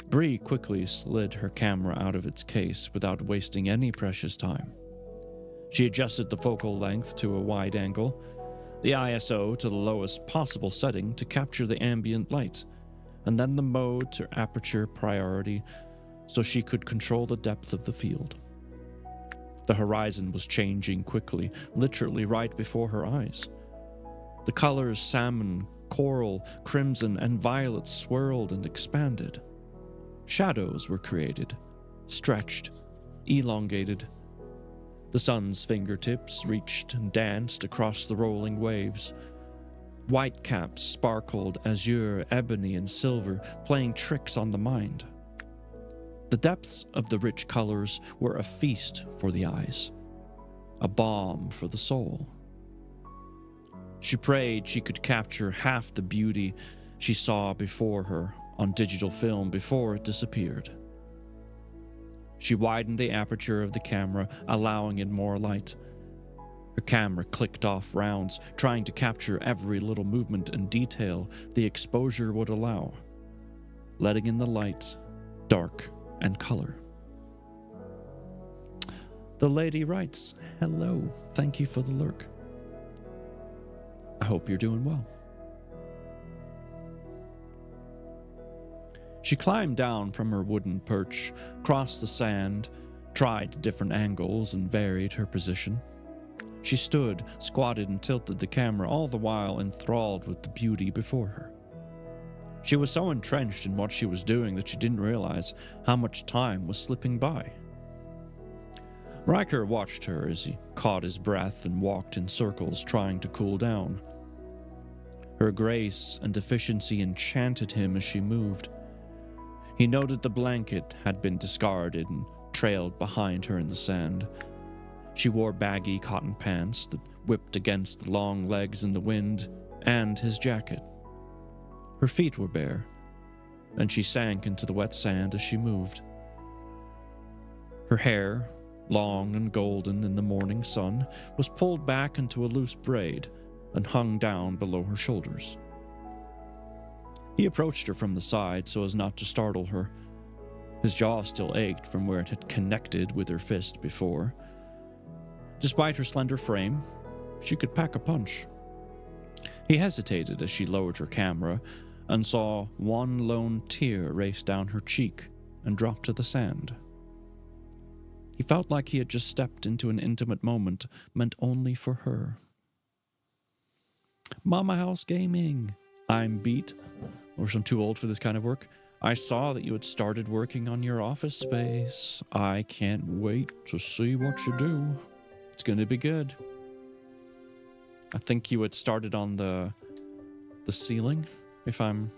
Speaker 2: Bree quickly slid her camera out of its case without wasting any precious time. She adjusted the focal length to a wide angle, the ISO to the lowest possible setting to capture the ambient light, and then the mode to aperture priority so she could control the depth of the field. The horizon was changing quickly, literally right before her eyes. The colors salmon, coral, crimson, and violet swirled and expanded. Shadows were created, stretched, elongated. The sun's fingertips reached and danced across the rolling waves. White caps sparkled azure, ebony, and silver, playing tricks on the mind. The depths of the rich colors were a feast for the eyes, a balm for the soul. She prayed she could capture half the beauty she saw before her on digital film before it disappeared. She widened the aperture of the camera, allowing in more light. Her camera clicked off rounds, trying to capture every little movement and detail the exposure would allow, letting in the light, dark, and color. The lady writes, "Hello, thank you for the lurk. I hope you're doing well." She climbed down from her wooden perch, crossed the sand, tried different angles, and varied her position. She stood, squatted, and tilted the camera, all the while enthralled with the beauty before her. She was so entrenched in what she was doing that she didn't realize how much time was slipping by. Riker watched her as he caught his breath and walked in circles, trying to cool down. Her grace and efficiency enchanted him as she moved. He noted the blanket had been discarded and trailed behind her in the sand. She wore baggy cotton pants that whipped against the long legs in the wind, and his jacket. Her feet were bare, and she sank into the wet sand as she moved. Her hair, long and golden in the morning sun, was pulled back into a loose braid and hung down below her shoulders. He approached her from the side so as not to startle her. His jaw still ached from where it had connected with her fist before. Despite her slender frame, she could pack a punch. He hesitated as she lowered her camera and saw one lone tear race down her cheek and drop to the sand. He felt like he had just stepped into an intimate moment meant only for her. Mama House Gaming, I'm Beat, or I'm too old for this kind of work. I saw that you had started working on your office space. I can't wait to see what you do. It's going to be good. I think you had started on the ceiling, if I'm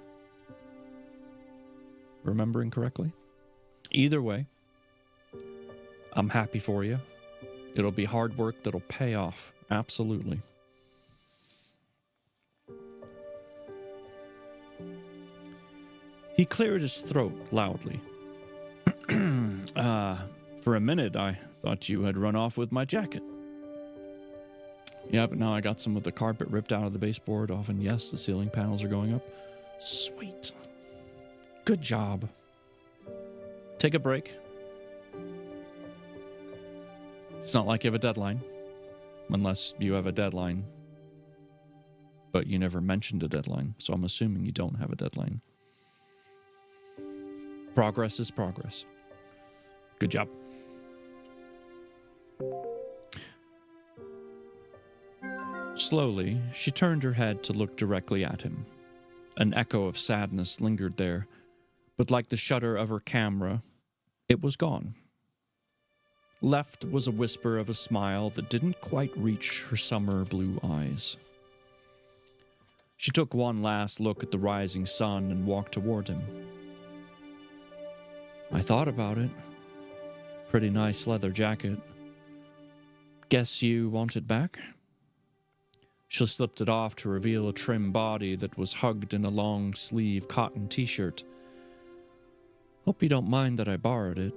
Speaker 2: remembering correctly. Either way, I'm happy for you. It'll be hard work that'll pay off. Absolutely. He cleared his throat loudly. For a minute, I thought you had run off with my jacket. Yeah, but now I got some of the carpet ripped out of the baseboard off, and yes, the ceiling panels are going up. Sweet. Good job. Take a break. It's not like you have a deadline. Unless you have a deadline. But you never mentioned a deadline, so I'm assuming you don't have a deadline. Progress is progress. Good job. Slowly, she turned her head to look directly at him. An echo of sadness lingered there, but like the shutter of her camera, it was gone. Left was a whisper of a smile that didn't quite reach her summer blue eyes. She took one last look at the rising sun and walked toward him. I thought about it. Pretty nice leather jacket. Guess you want it back? She slipped it off to reveal a trim body that was hugged in a long-sleeve cotton t-shirt. Hope you don't mind that I borrowed it,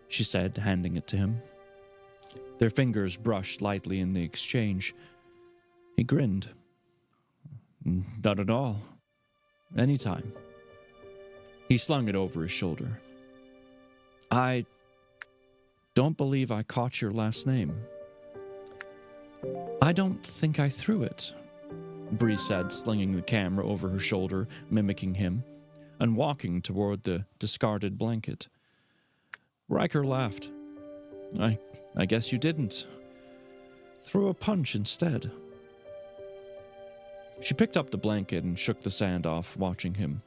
Speaker 2: she said, handing it to him. Their fingers brushed lightly in the exchange. He grinned. Not at all. Anytime. He slung it over his shoulder. I don't believe I caught your last name. I don't think I threw it, Bree said, slinging the camera over her shoulder, mimicking him, and walking toward the discarded blanket. Riker laughed. I guess you didn't. Threw a punch instead. She picked up the blanket and shook the sand off, watching him.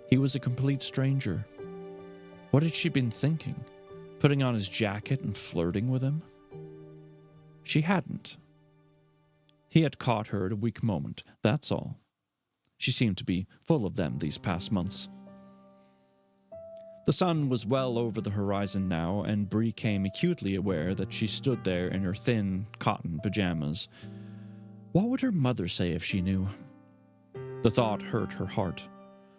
Speaker 2: He was a complete stranger. What had she been thinking? Putting on his jacket and flirting with him? She hadn't. He had caught her at a weak moment, that's all. She seemed to be full of them these past months. The sun was well over the horizon now, and Bree came acutely aware that she stood there in her thin cotton pajamas. What would her mother say if she knew? The thought hurt her heart,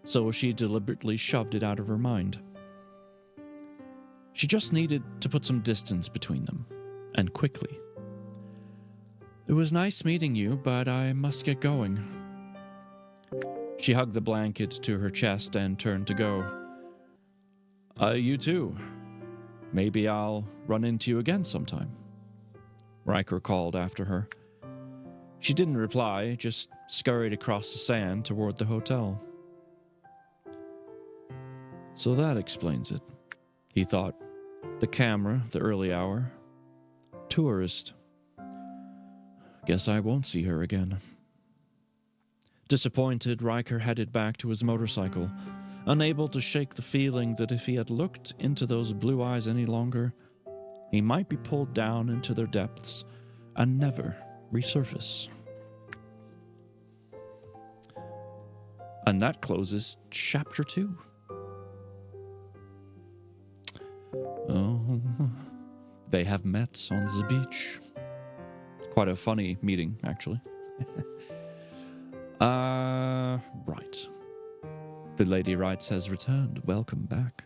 Speaker 2: so she deliberately shoved it out of her mind. She just needed to put some distance between them, and quickly. It was nice meeting you, but I must get going. She hugged the blanket to her chest and turned to go. You too. Maybe I'll run into you again sometime. Riker called after her. She didn't reply, just scurried across the sand toward the hotel. So that explains it, he thought. The camera, the early hour. Tourist. Guess I won't see her again. Disappointed, Riker headed back to his motorcycle, unable to shake the feeling that if he had looked into those blue eyes any longer, he might be pulled down into their depths and never resurface. And that closes chapter 2. Oh, they have met on the beach. Quite a funny meeting, actually. Right. The Lady Wrights has returned. Welcome back.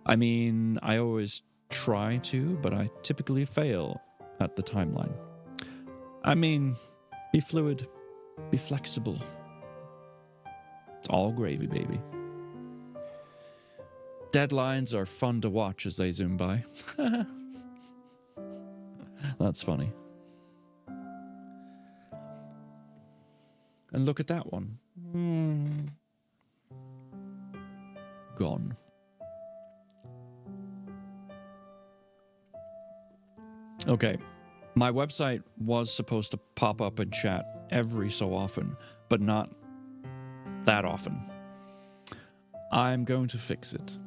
Speaker 2: I mean, I always try to, but I typically fail at the timeline. I mean, be fluid, be flexible. It's all gravy, baby. Deadlines are fun to watch as they zoom by. That's funny. And look at that one. Gone. Okay, my website was supposed to pop up in chat every so often, but not that often. I'm going to fix it,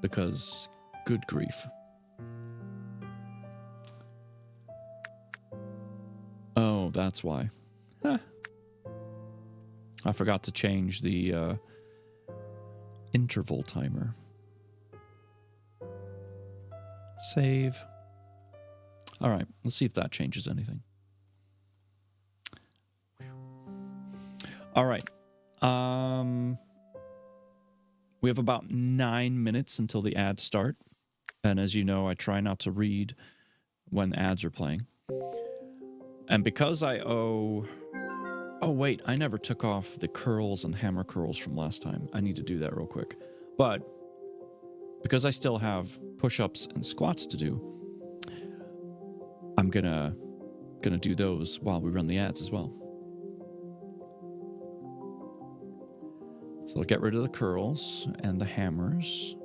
Speaker 2: because good grief. Oh, that's why. Huh. I forgot to change the interval timer. Save. All right, let's see if that changes anything. All right. We have about 9 minutes until the ads start. And as you know, I try not to read when ads are playing. And because I owe... Oh, wait, I never took off the curls and hammer curls from last time. I need to do that real quick. But because I still have push-ups and squats to do, I'm gonna do those while we run the ads as well. So I'll get rid of the curls and the hammers.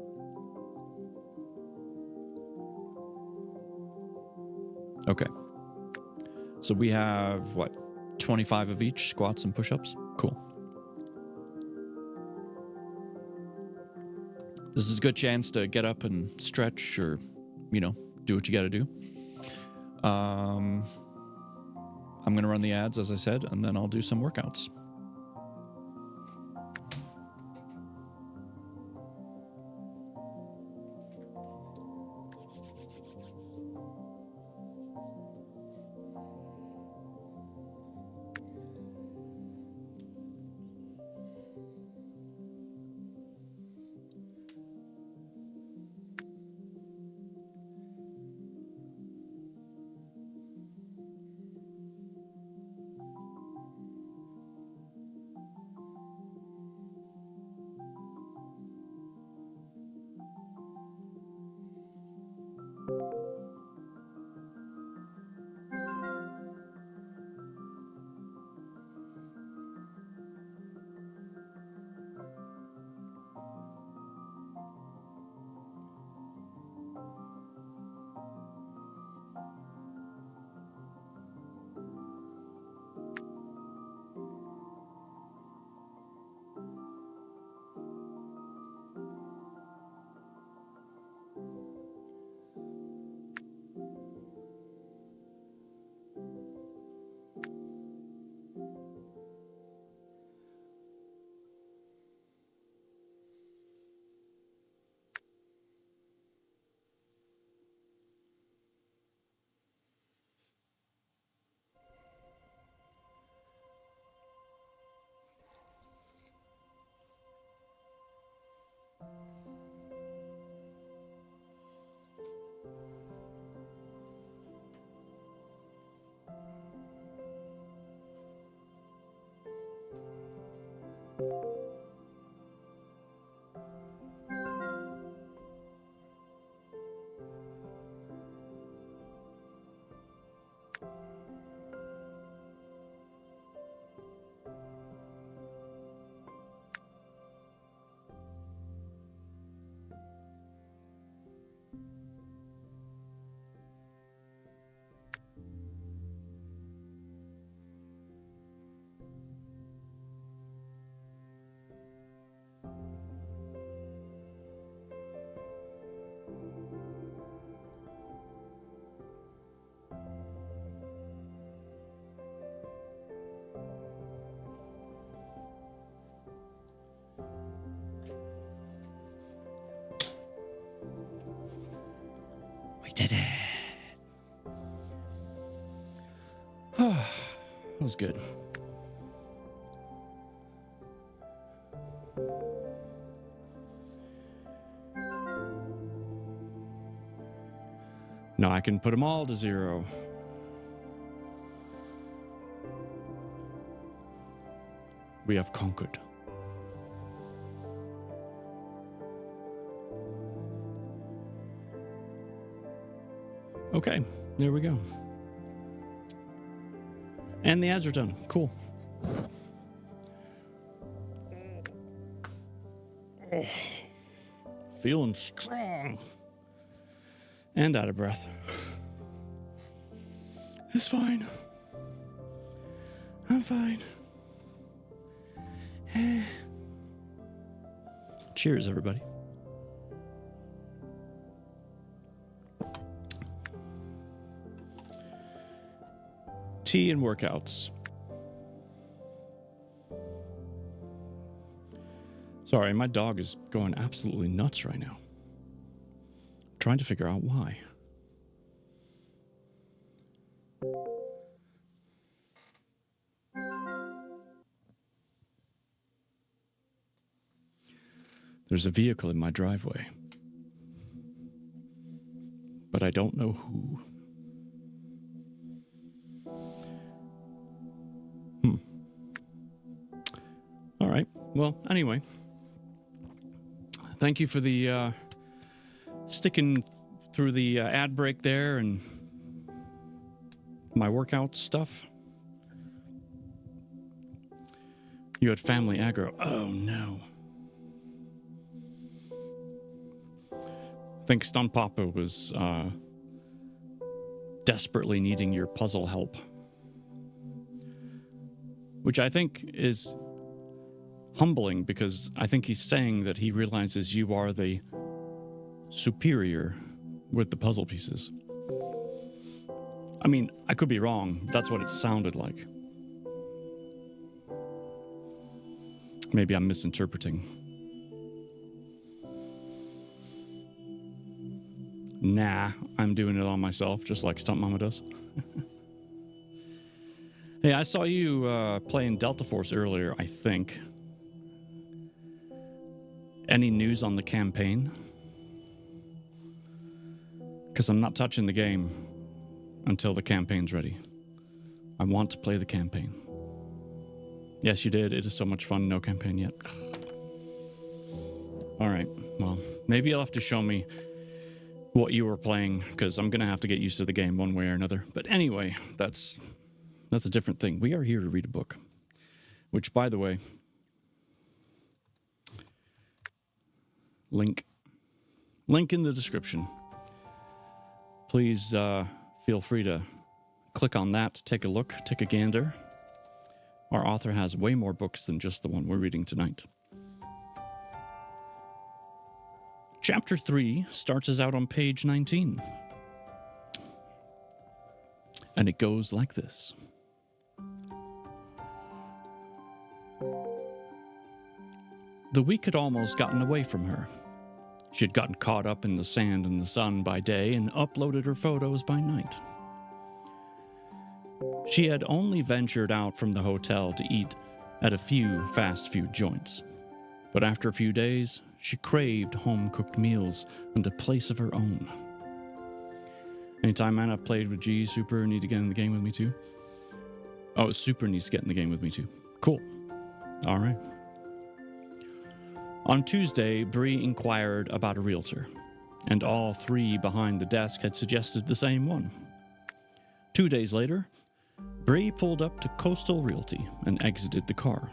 Speaker 2: Okay. So we have, what, 25 of each, squats and push-ups? Cool. This is a good chance to get up and stretch or, do what you gotta do. I'm gonna run the ads, as I said, and then I'll do some workouts. did it. That was good. Now I can put them all to 0. We have conquered. Okay, there we go. And the ads are done. Cool. Feeling strong. And out of breath. It's fine. I'm fine. Cheers, everybody. Tea and workouts. Sorry, my dog is going absolutely nuts right now. Trying to figure out why. There's a vehicle in my driveway, but I don't know who. All right. Well, anyway, thank you for the sticking through the ad break there and my workout stuff. You had family aggro. Oh, no. I think Stun Papa was desperately needing your puzzle help. Which I think is humbling, because I think he's saying that he realizes you are the superior with the puzzle pieces. I mean, I could be wrong. That's what it sounded like. Maybe I'm misinterpreting. Nah, I'm doing it on myself, just like Stunt Mama does. Hey, I saw you playing Delta Force earlier, I think. Any news on the campaign? Because I'm not touching the game until the campaign's ready. I want to play the campaign. Yes, you did. It is so much fun. No campaign yet. All right. Well, maybe you'll have to show me what you were playing, because I'm going to have to get used to the game one way or another. But anyway, that's a different thing. We are here to read a book, which, by the way, link in the description. Please feel free to click on that, take a look, take a gander. Our author has way more books than just the one we're reading tonight. Chapter 3 starts us out on page 19. And it goes like this. The week had almost gotten away from her. She had gotten caught up in the sand and the sun by day and uploaded her photos by night. She had only ventured out from the hotel to eat at a few fast food joints. But after a few days, she craved home-cooked meals and a place of her own. Anytime I've played with G, Super need to get in the game with me too? Oh, Super needs to get in the game with me too. Cool. All right. On Tuesday, Bree inquired about a realtor, and all three behind the desk had suggested the same one. 2 days later, Bree pulled up to Coastal Realty and exited the car.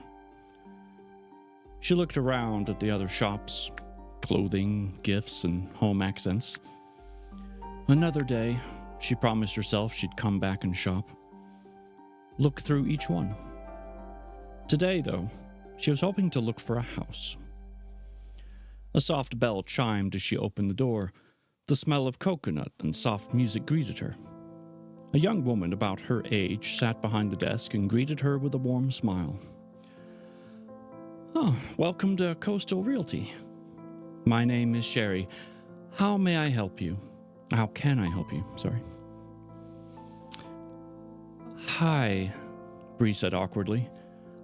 Speaker 2: She looked around at the other shops, clothing, gifts, and home accents. Another day, she promised herself she'd come back and shop. Look through each one. Today, though, she was hoping to look for a house. A soft bell chimed as she opened the door. The smell of coconut and soft music greeted her. A young woman about her age sat behind the desk and greeted her with a warm smile. Oh, welcome to Coastal Realty. My name is Sherry. How may I help you? How can I help you? Sorry. Hi, Bree said awkwardly.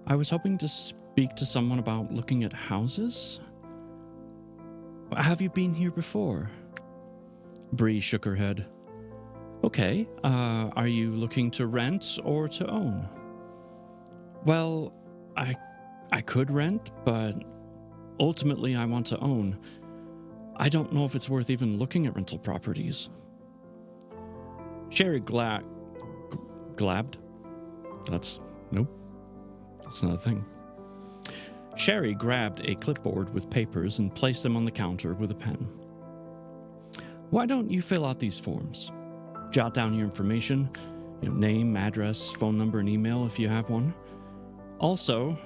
Speaker 2: I was hoping to speak to someone about looking at houses. Have you been here before? Bree shook her head. Okay, are you looking to rent or to own? Well, I could rent, but ultimately I want to own. I don't know if it's worth even looking at rental properties. Sherry glabbed. Nope. That's not a thing. Sherry grabbed a clipboard with papers and placed them on the counter with a pen. Why don't you fill out these forms? Jot down your information, name, address, phone number, and email if you have one. Also,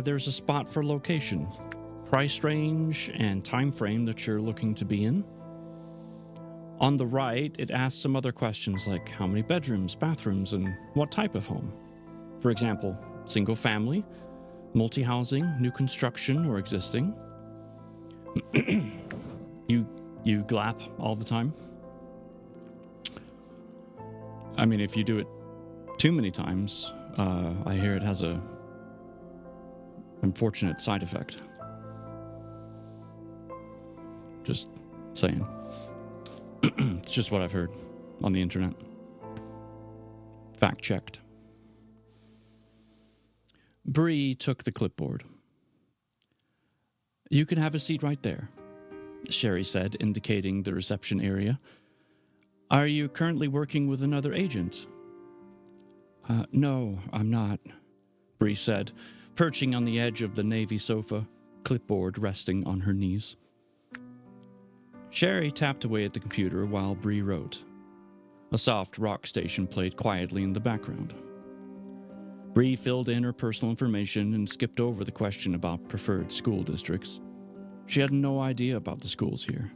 Speaker 2: there's a spot for location, price range, and time frame that you're looking to be in. On the right, it asks some other questions like how many bedrooms, bathrooms, and what type of home. For example, single family, multi-housing, new construction, or existing. You glap all the time? I mean, if you do it too many times, I hear it has a unfortunate side effect. Just saying. It's just what I've heard on the internet. Fact checked. Bree took the clipboard. You can have a seat right there, Sherry said, indicating the reception area. Are you currently working with another agent? No, I'm not, Bree said, perching on the edge of the navy sofa, clipboard resting on her knees. Sherry tapped away at the computer while Bree wrote. A soft rock station played quietly in the background. Bree filled in her personal information and skipped over the question about preferred school districts. She had no idea about the schools here.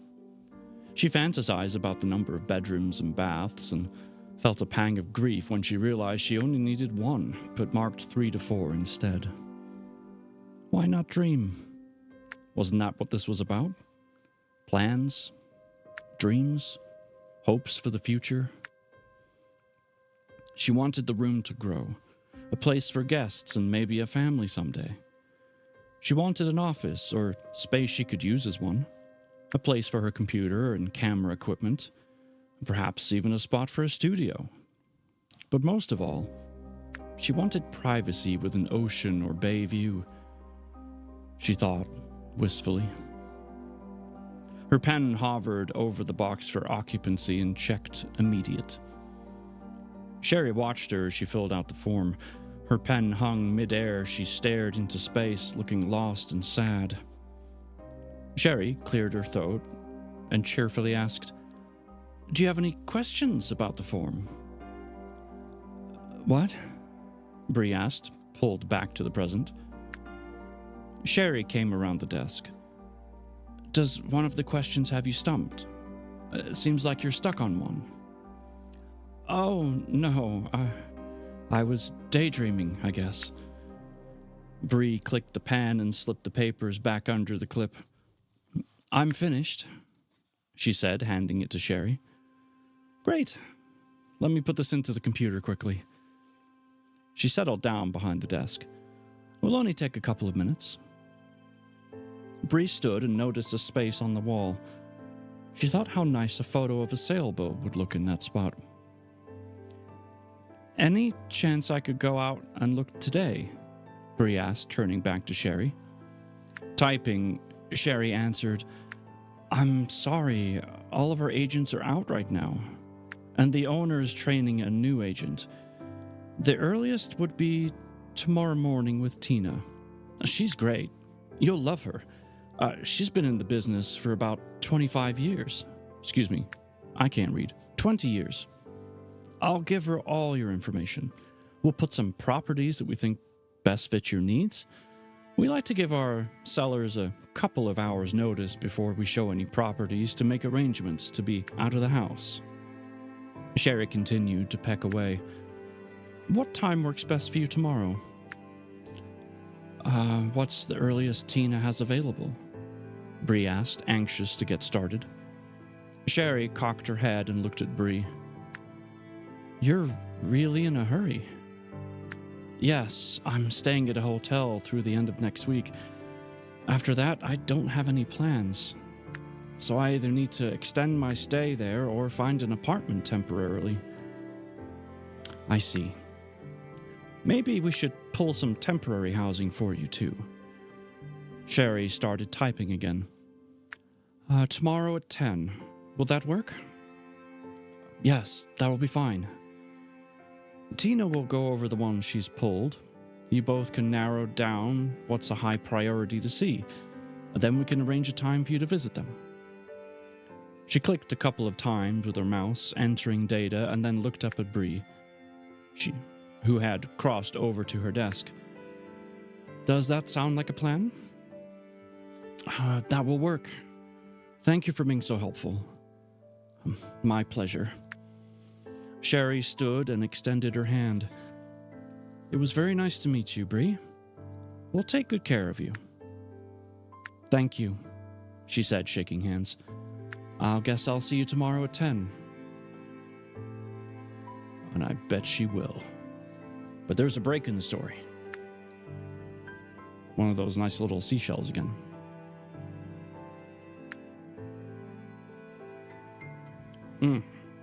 Speaker 2: She fantasized about the number of bedrooms and baths and felt a pang of grief when she realized she only needed one, but marked 3 to 4 instead. Why not dream? Wasn't that what this was about? Plans, dreams, hopes for the future. She wanted the room to grow, a place for guests and maybe a family someday. She wanted an office or space she could use as one, a place for her computer and camera equipment, perhaps even a spot for a studio. But most of all, she wanted privacy with an ocean or bay view. She thought wistfully. Her pen hovered over the box for occupancy and checked immediate. Sherry watched her as she filled out the form. Her pen hung midair. She stared into space, looking lost and sad. Sherry cleared her throat and cheerfully asked, Do you have any questions about the form? What? Bree asked, pulled back to the present. Sherry came around the desk. Does one of the questions have you stumped? It seems like you're stuck on one. Oh, no. I was daydreaming, I guess. Bree clicked the pen and slipped the papers back under the clip. I'm finished, she said, handing it to Sherry. Great. Let me put this into the computer quickly. She settled down behind the desk. We'll only take a couple of minutes. Bree stood and noticed a space on the wall. She thought how nice a photo of a sailboat would look in that spot. Any chance I could go out and look today? Bree asked, turning back to Sherry. Typing, Sherry answered, I'm sorry, all of our agents are out right now, and the owner is training a new agent. The earliest would be tomorrow morning with Tina. She's great. You'll love her. She's been in the business for about 25 years. Excuse me, I can't read. 20 years. I'll give her all your information. We'll put some properties that we think best fit your needs. We like to give our sellers a couple of hours' notice before we show any properties to make arrangements to be out of the house. Sherry continued to peck away. What time works best for you tomorrow? What's the earliest Tina has available? Bree asked, anxious to get started. Sherry cocked her head and looked at Bree. You're really in a hurry. Yes, I'm staying at a hotel through the end of next week. After that, I don't have any plans. So I either need to extend my stay there or find an apartment temporarily. I see. Maybe we should pull some temporary housing for you, too. Sherry started typing again. Tomorrow at 10. Will that work? Yes, that will be fine. Tina will go over the ones she's pulled. You both can narrow down what's a high priority to see. Then we can arrange a time for you to visit them. She clicked a couple of times with her mouse, entering data, and then looked up at Bree, who had crossed over to her desk. Does that sound like a plan? That will work. Thank you for being so helpful. My pleasure. Sherry stood and extended her hand. It was very nice to meet you, Bree. We'll take good care of you. Thank you, she said, shaking hands. I guess I'll see you tomorrow at 10. And I bet she will. But there's a break in the story. One of those nice little seashells again.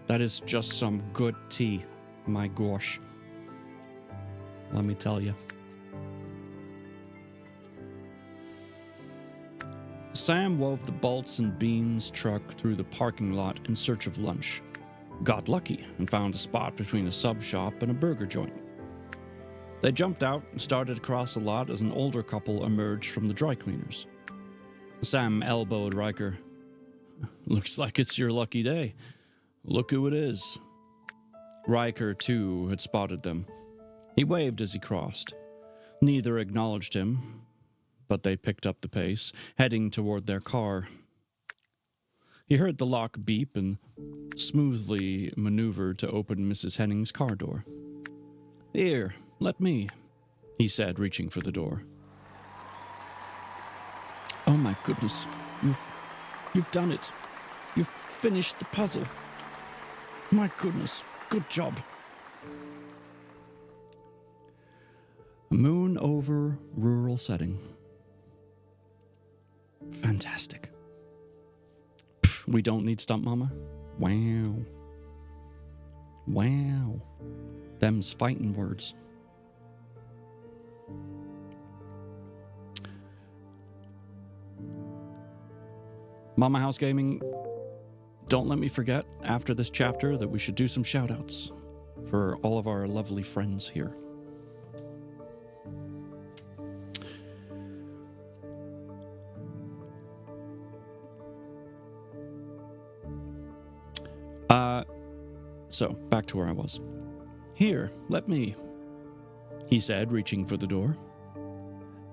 Speaker 2: That is just some good tea. My gosh. Let me tell you. Sam wove the bolts and beams truck through the parking lot in search of lunch. Got lucky and found a spot between a sub shop and a burger joint. They jumped out and started across the lot as an older couple emerged from the dry cleaners. Sam elbowed Riker. Looks like it's your lucky day. Look who it is. Riker, too, had spotted them. He waved as he crossed. Neither acknowledged him, but they picked up the pace, heading toward their car. He heard the lock beep and smoothly maneuvered to open Mrs. Henning's car door. Here, let me, he said, reaching for the door. Oh my goodness, you've done it. You've finished the puzzle. My goodness, good job. A moon over rural setting. Fantastic. We don't need Stump Mama? Wow. Wow. Them's fighting words. Mama House Gaming, don't let me forget after this chapter that we should do some shout-outs for all of our lovely friends here. So, back to where I was. Here, let me, he said, reaching for the door.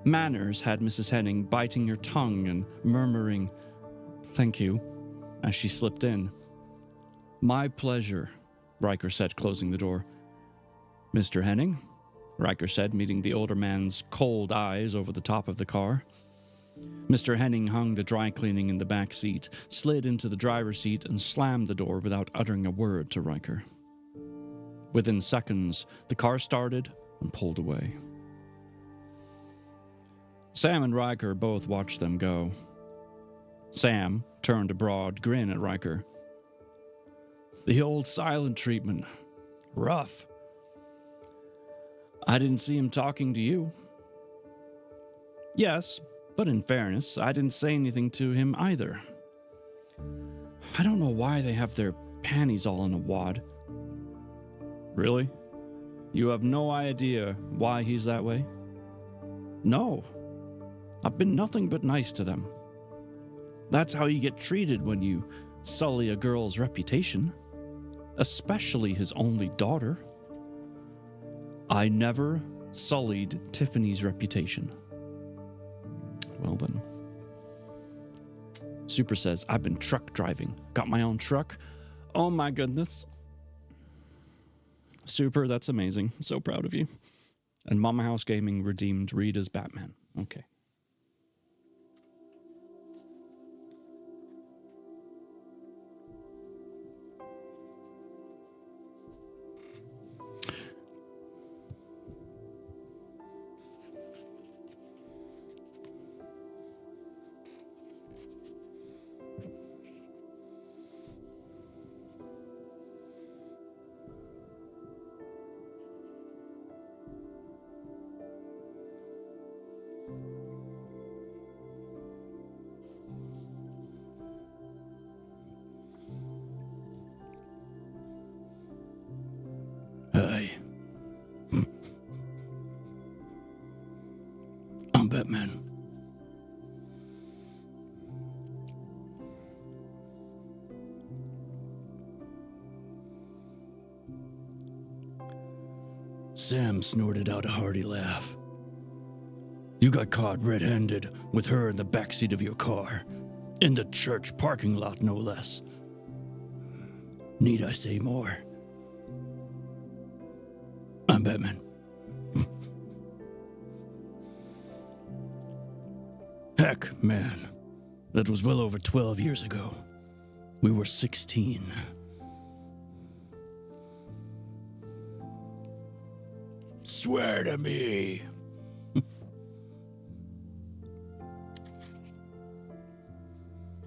Speaker 2: Manners had Mrs. Henning biting her tongue and murmuring, "Thank you," as she slipped in. "My pleasure," Riker said, closing the door. "Mr. Henning," Riker said, meeting the older man's cold eyes over the top of the car. Mr. Henning hung the dry cleaning in the back seat, slid into the driver's seat, and slammed the door without uttering a word to Riker. Within seconds, the car started and pulled away. Sam and Riker both watched them go. Sam turned a broad grin at Riker. The old silent treatment. Rough. I didn't see him talking to you. Yes, but in fairness, I didn't say anything to him either. I don't know why they have their panties all in a wad. Really? You have no idea why he's that way? No. I've been nothing but nice to them. That's how you get treated when you sully a girl's reputation, especially his only daughter. I never sullied Tiffany's reputation. Well then. Super says, I've been truck driving. Got my own truck. Oh my goodness. Super, that's amazing. So proud of you. And Mama House Gaming redeemed Reed as Batman. Okay.
Speaker 5: Batman. Sam snorted out a hearty laugh. You got caught red-handed with her in the backseat of your car. In the church parking lot, no less. Need I say more? I'm Batman. Heck, man. That was well over 12 years ago. We were 16. Swear to me.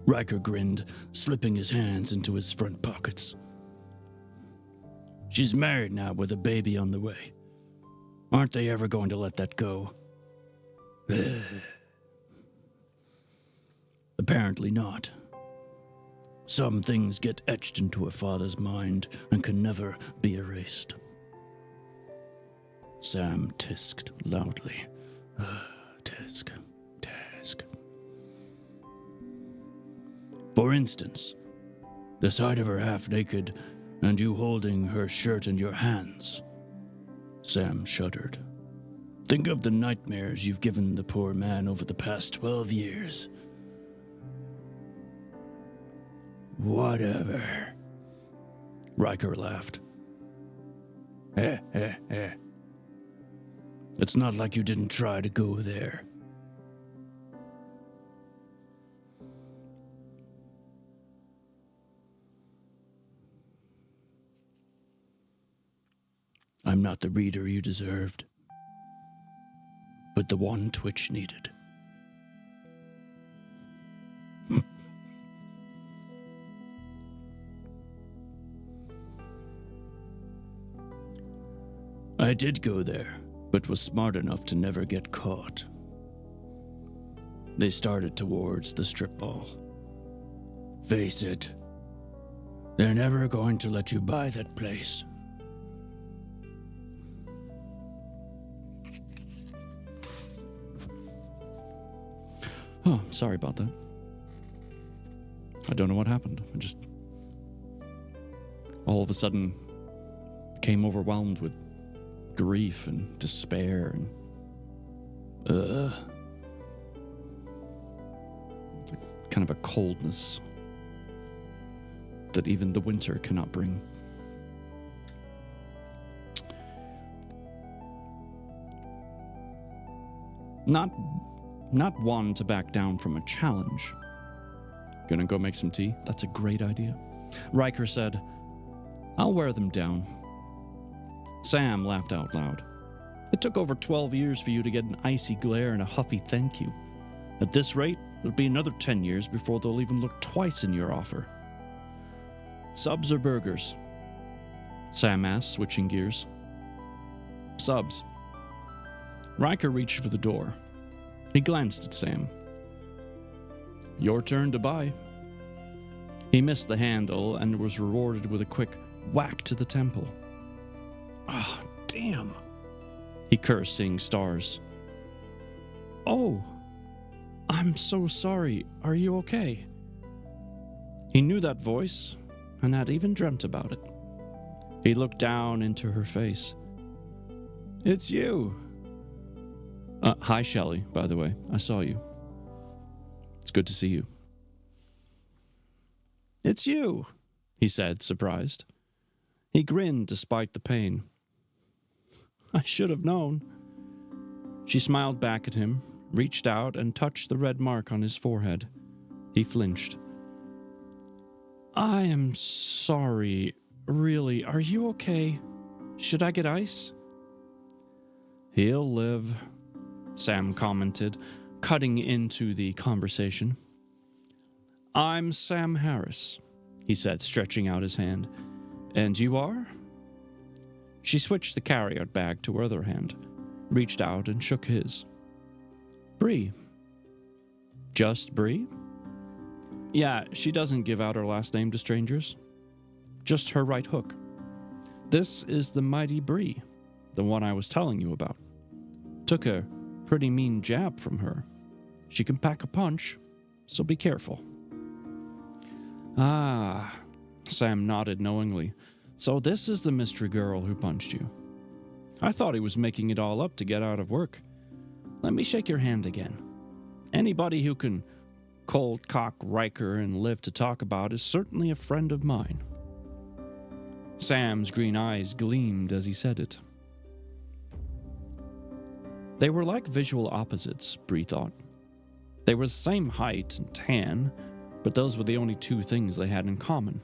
Speaker 5: Riker grinned, slipping his hands into his front pockets. She's married now with a baby on the way. Aren't they ever going to let that go? Apparently not. Some things get etched into a father's mind and can never be erased. Sam tisked loudly. Tisk, tisk. For instance, the sight of her half naked and you holding her shirt in your hands. Sam shuddered. Think of the nightmares you've given the poor man over the past 12 years. Whatever. Riker laughed. It's not like you didn't try to go there. I'm not the reader you deserved, but the one Twitch needed. I did go there, but was smart enough to never get caught. They started towards the strip mall. Face it, they're never going to let you buy that place.
Speaker 2: Oh, sorry about that. I don't know what happened. I just all of a sudden became overwhelmed with grief and despair and kind of a coldness that even the winter cannot bring. Not one to back down from a challenge. Gonna go make some tea? That's a great idea. Riker said, I'll wear them down. Sam laughed out loud. It took over 12 years for you to get an icy glare and a huffy thank you. At this rate, it'll be another 10 years before they'll even look twice in your offer. Subs or burgers? Sam asked, switching gears. Subs. Riker reached for the door. He glanced at Sam. Your turn to buy. He missed the handle and was rewarded with a quick whack to the temple. Ah, oh, damn. He cursed, seeing stars. Oh, I'm so sorry. Are you okay? He knew that voice and had even dreamt about it. He looked down into her face. It's you. Hi, Shelley, by the way. I saw you. It's good to see you. It's you, he said, surprised. He grinned despite the pain. I should have known. She smiled back at him, reached out and touched the red mark on his forehead. He flinched. I am sorry. Really, are you okay? Should I get ice? He'll live, Sam commented, cutting into the conversation. I'm Sam Harris, he said, stretching out his hand. And you are? She switched the carry-out bag to her other hand, reached out and shook his. Bree. Just Bree? Yeah, she doesn't give out her last name to strangers. Just her right hook. This is the mighty Bree, the one I was telling you about. Took her pretty mean jab from her. She can pack a punch, so be careful. Ah, Sam nodded knowingly. So this is the mystery girl who punched you. I thought he was making it all up to get out of work. Let me shake your hand again. Anybody who can cold cock Riker and live to talk about is certainly a friend of mine. Sam's green eyes gleamed as he said it. They were like visual opposites, Bree thought. They were the same height and tan, but those were the only two things they had in common.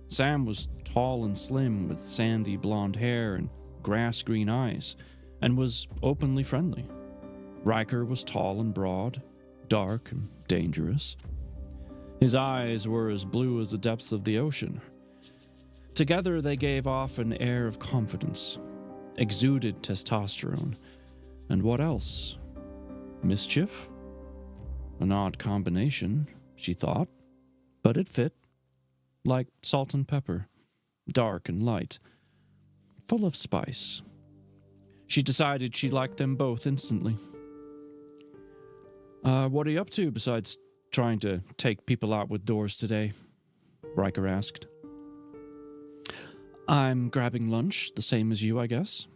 Speaker 2: Sam was tall and slim with sandy blonde hair and grass-green eyes, and was openly friendly. Riker was tall and broad, dark and dangerous. His eyes were as blue as the depths of the ocean. Together they gave off an air of confidence, exuded testosterone, and what else? Mischief? An odd combination, she thought, but it fit. Like salt and pepper, dark and light, full of spice. She decided she liked them both instantly. What are you up to besides trying to take people out with doors today? Riker asked. I'm grabbing lunch, the same as you, I guess,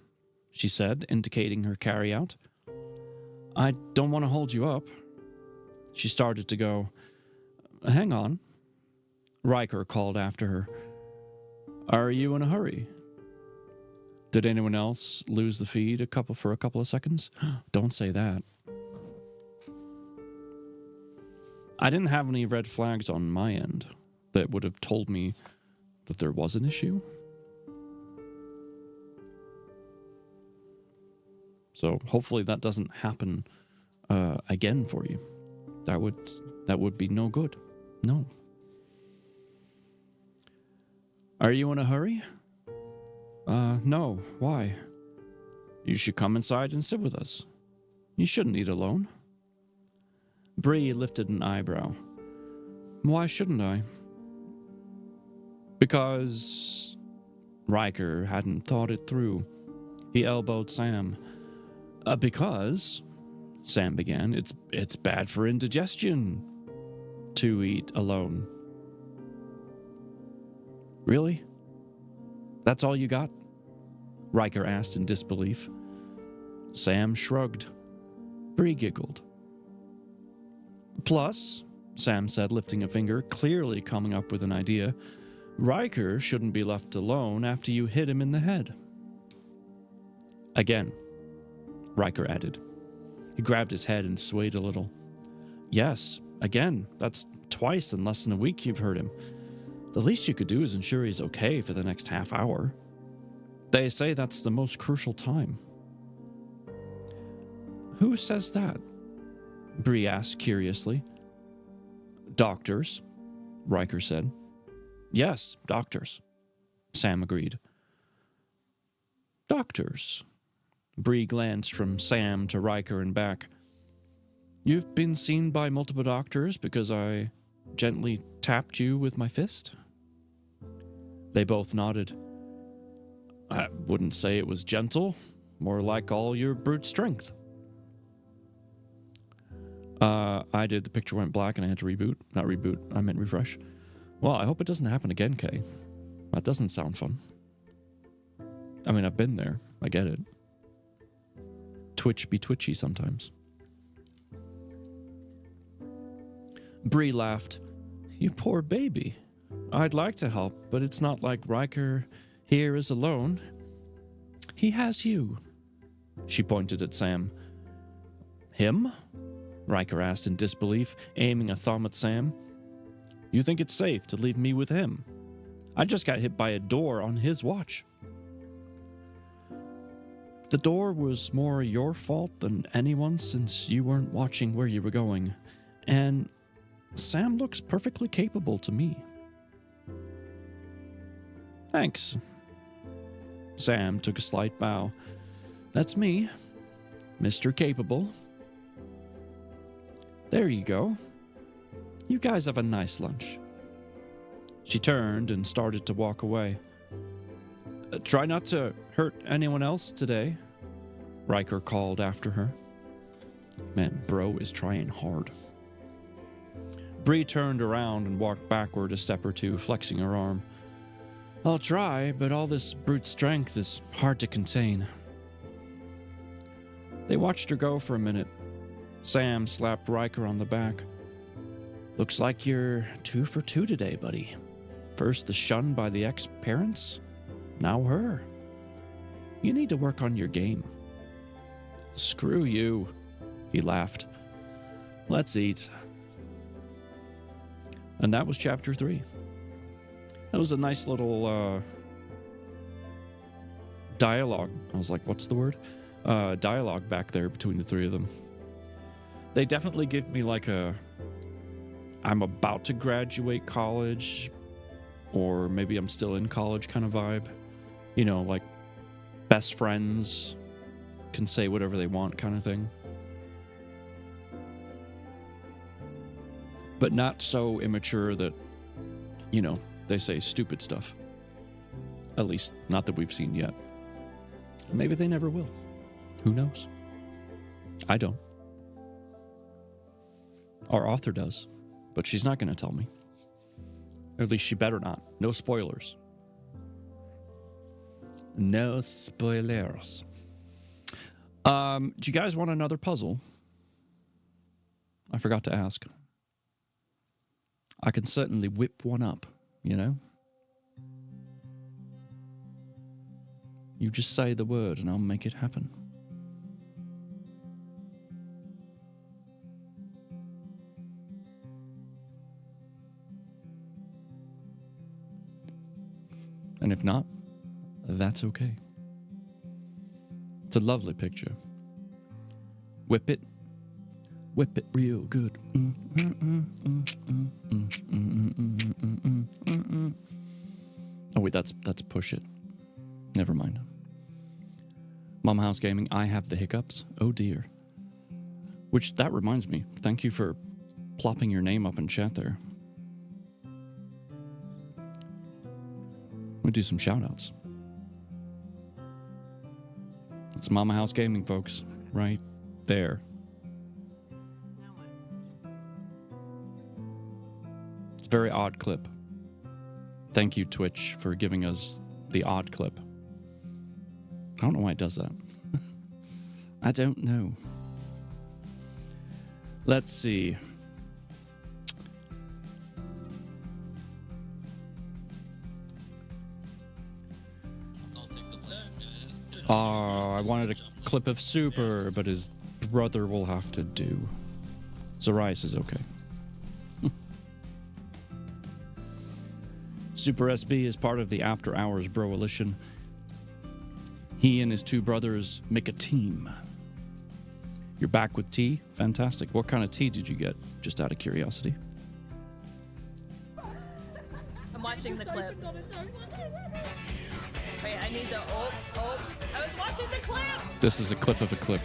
Speaker 2: she said, indicating her carryout. I don't want to hold you up. She started to go. Hang on. Riker called after her. Are you in a hurry? Did anyone else lose the feed for a couple of seconds? Don't say that. I didn't have any red flags on my end that would have told me that there was an issue. So hopefully that doesn't happen again for you. That would be no good. No. Are you in a hurry? No. Why? You should come inside and sit with us. You shouldn't eat alone. Bree lifted an eyebrow. Why shouldn't I? Because Riker hadn't thought it through. He elbowed Sam. Because, Sam began, it's bad for indigestion to eat alone. Really? That's all you got? Riker asked in disbelief. Sam shrugged. Bree giggled. Plus, Sam said, lifting a finger, clearly coming up with an idea, Riker shouldn't be left alone after you hit him in the head. Again, Riker added. He grabbed his head and swayed a little. Yes, again, that's twice in less than a week you've hurt him. The least you could do is ensure he's okay for the next half hour. They say that's the most crucial time. Who says that? Bree asked curiously. Doctors, Riker said. Yes, doctors, Sam agreed. Doctors. Bree glanced from Sam to Riker and back. You've been seen by multiple doctors because I gently tapped you with my fist? They both nodded. I wouldn't say it was gentle, more like all your brute strength. I did. The picture went black and I had to reboot. Not reboot, I meant refresh. Well, I hope it doesn't happen again, Kay. That doesn't sound fun. I mean, I've been there. I get it. Twitch be twitchy sometimes. Bree laughed. You poor baby. I'd like to help, but it's not like Riker here is alone. He has you. She pointed at Sam. Him? Riker asked in disbelief, aiming a thumb at Sam. You think it's safe to leave me with him? I just got hit by a door on his watch. The door was more your fault than anyone's since you weren't watching where you were going, and Sam looks perfectly capable to me. Thanks. Sam took a slight bow. That's me, Mr. Capable. There you go. You guys have a nice lunch. She turned and started to walk away. Try not to hurt anyone else today, Riker called after her. Man, bro is trying hard. Bree turned around and walked backward a step or two, flexing her arm. I'll try, but all this brute strength is hard to contain. They watched her go for a minute. Sam slapped Riker on the back. Looks like you're 2 for 2 today, buddy. First the shun by the ex-parents, now her. You need to work on your game. Screw you, he laughed. Let's eat. And that was chapter 3. That was a nice little dialogue. I was like, what's the word? Dialogue back there between the three of them. They definitely give me like a I'm about to graduate college, or maybe I'm still in college kind of vibe. You know, like best friends can say whatever they want kind of thing. But not so immature that, you know, they say stupid stuff. At least, not that we've seen yet. Maybe they never will. Who knows? I don't. Our author does, but she's not going to tell me. Or at least she better not. No spoilers. No spoilers. Do you guys want another puzzle? I forgot to ask. I can certainly whip one up, you know? You just say the word and I'll make it happen. And if not, that's okay. It's a lovely picture. Whip it real good. Oh wait, that's push it. Never mind. Mama House Gaming, I have the hiccups. Oh dear. Which, that reminds me. Thank you for plopping your name up in chat there. We'll do some shout-outs. It's Mama House Gaming, folks. Right there. It's a very odd clip. Thank you, Twitch, for giving us the odd clip. I don't know why it does that. I don't know. Let's see. I wanted a clip of Super, but his brother will have to do. Zarias is okay. Super SB is part of the After Hours Broalition. He and his two brothers make a team. You're back with tea? Fantastic. What kind of tea did you get? Just out of curiosity.
Speaker 4: I'm watching the clip. Wait, I need the I was watching the clip!
Speaker 2: This is a clip of a clip.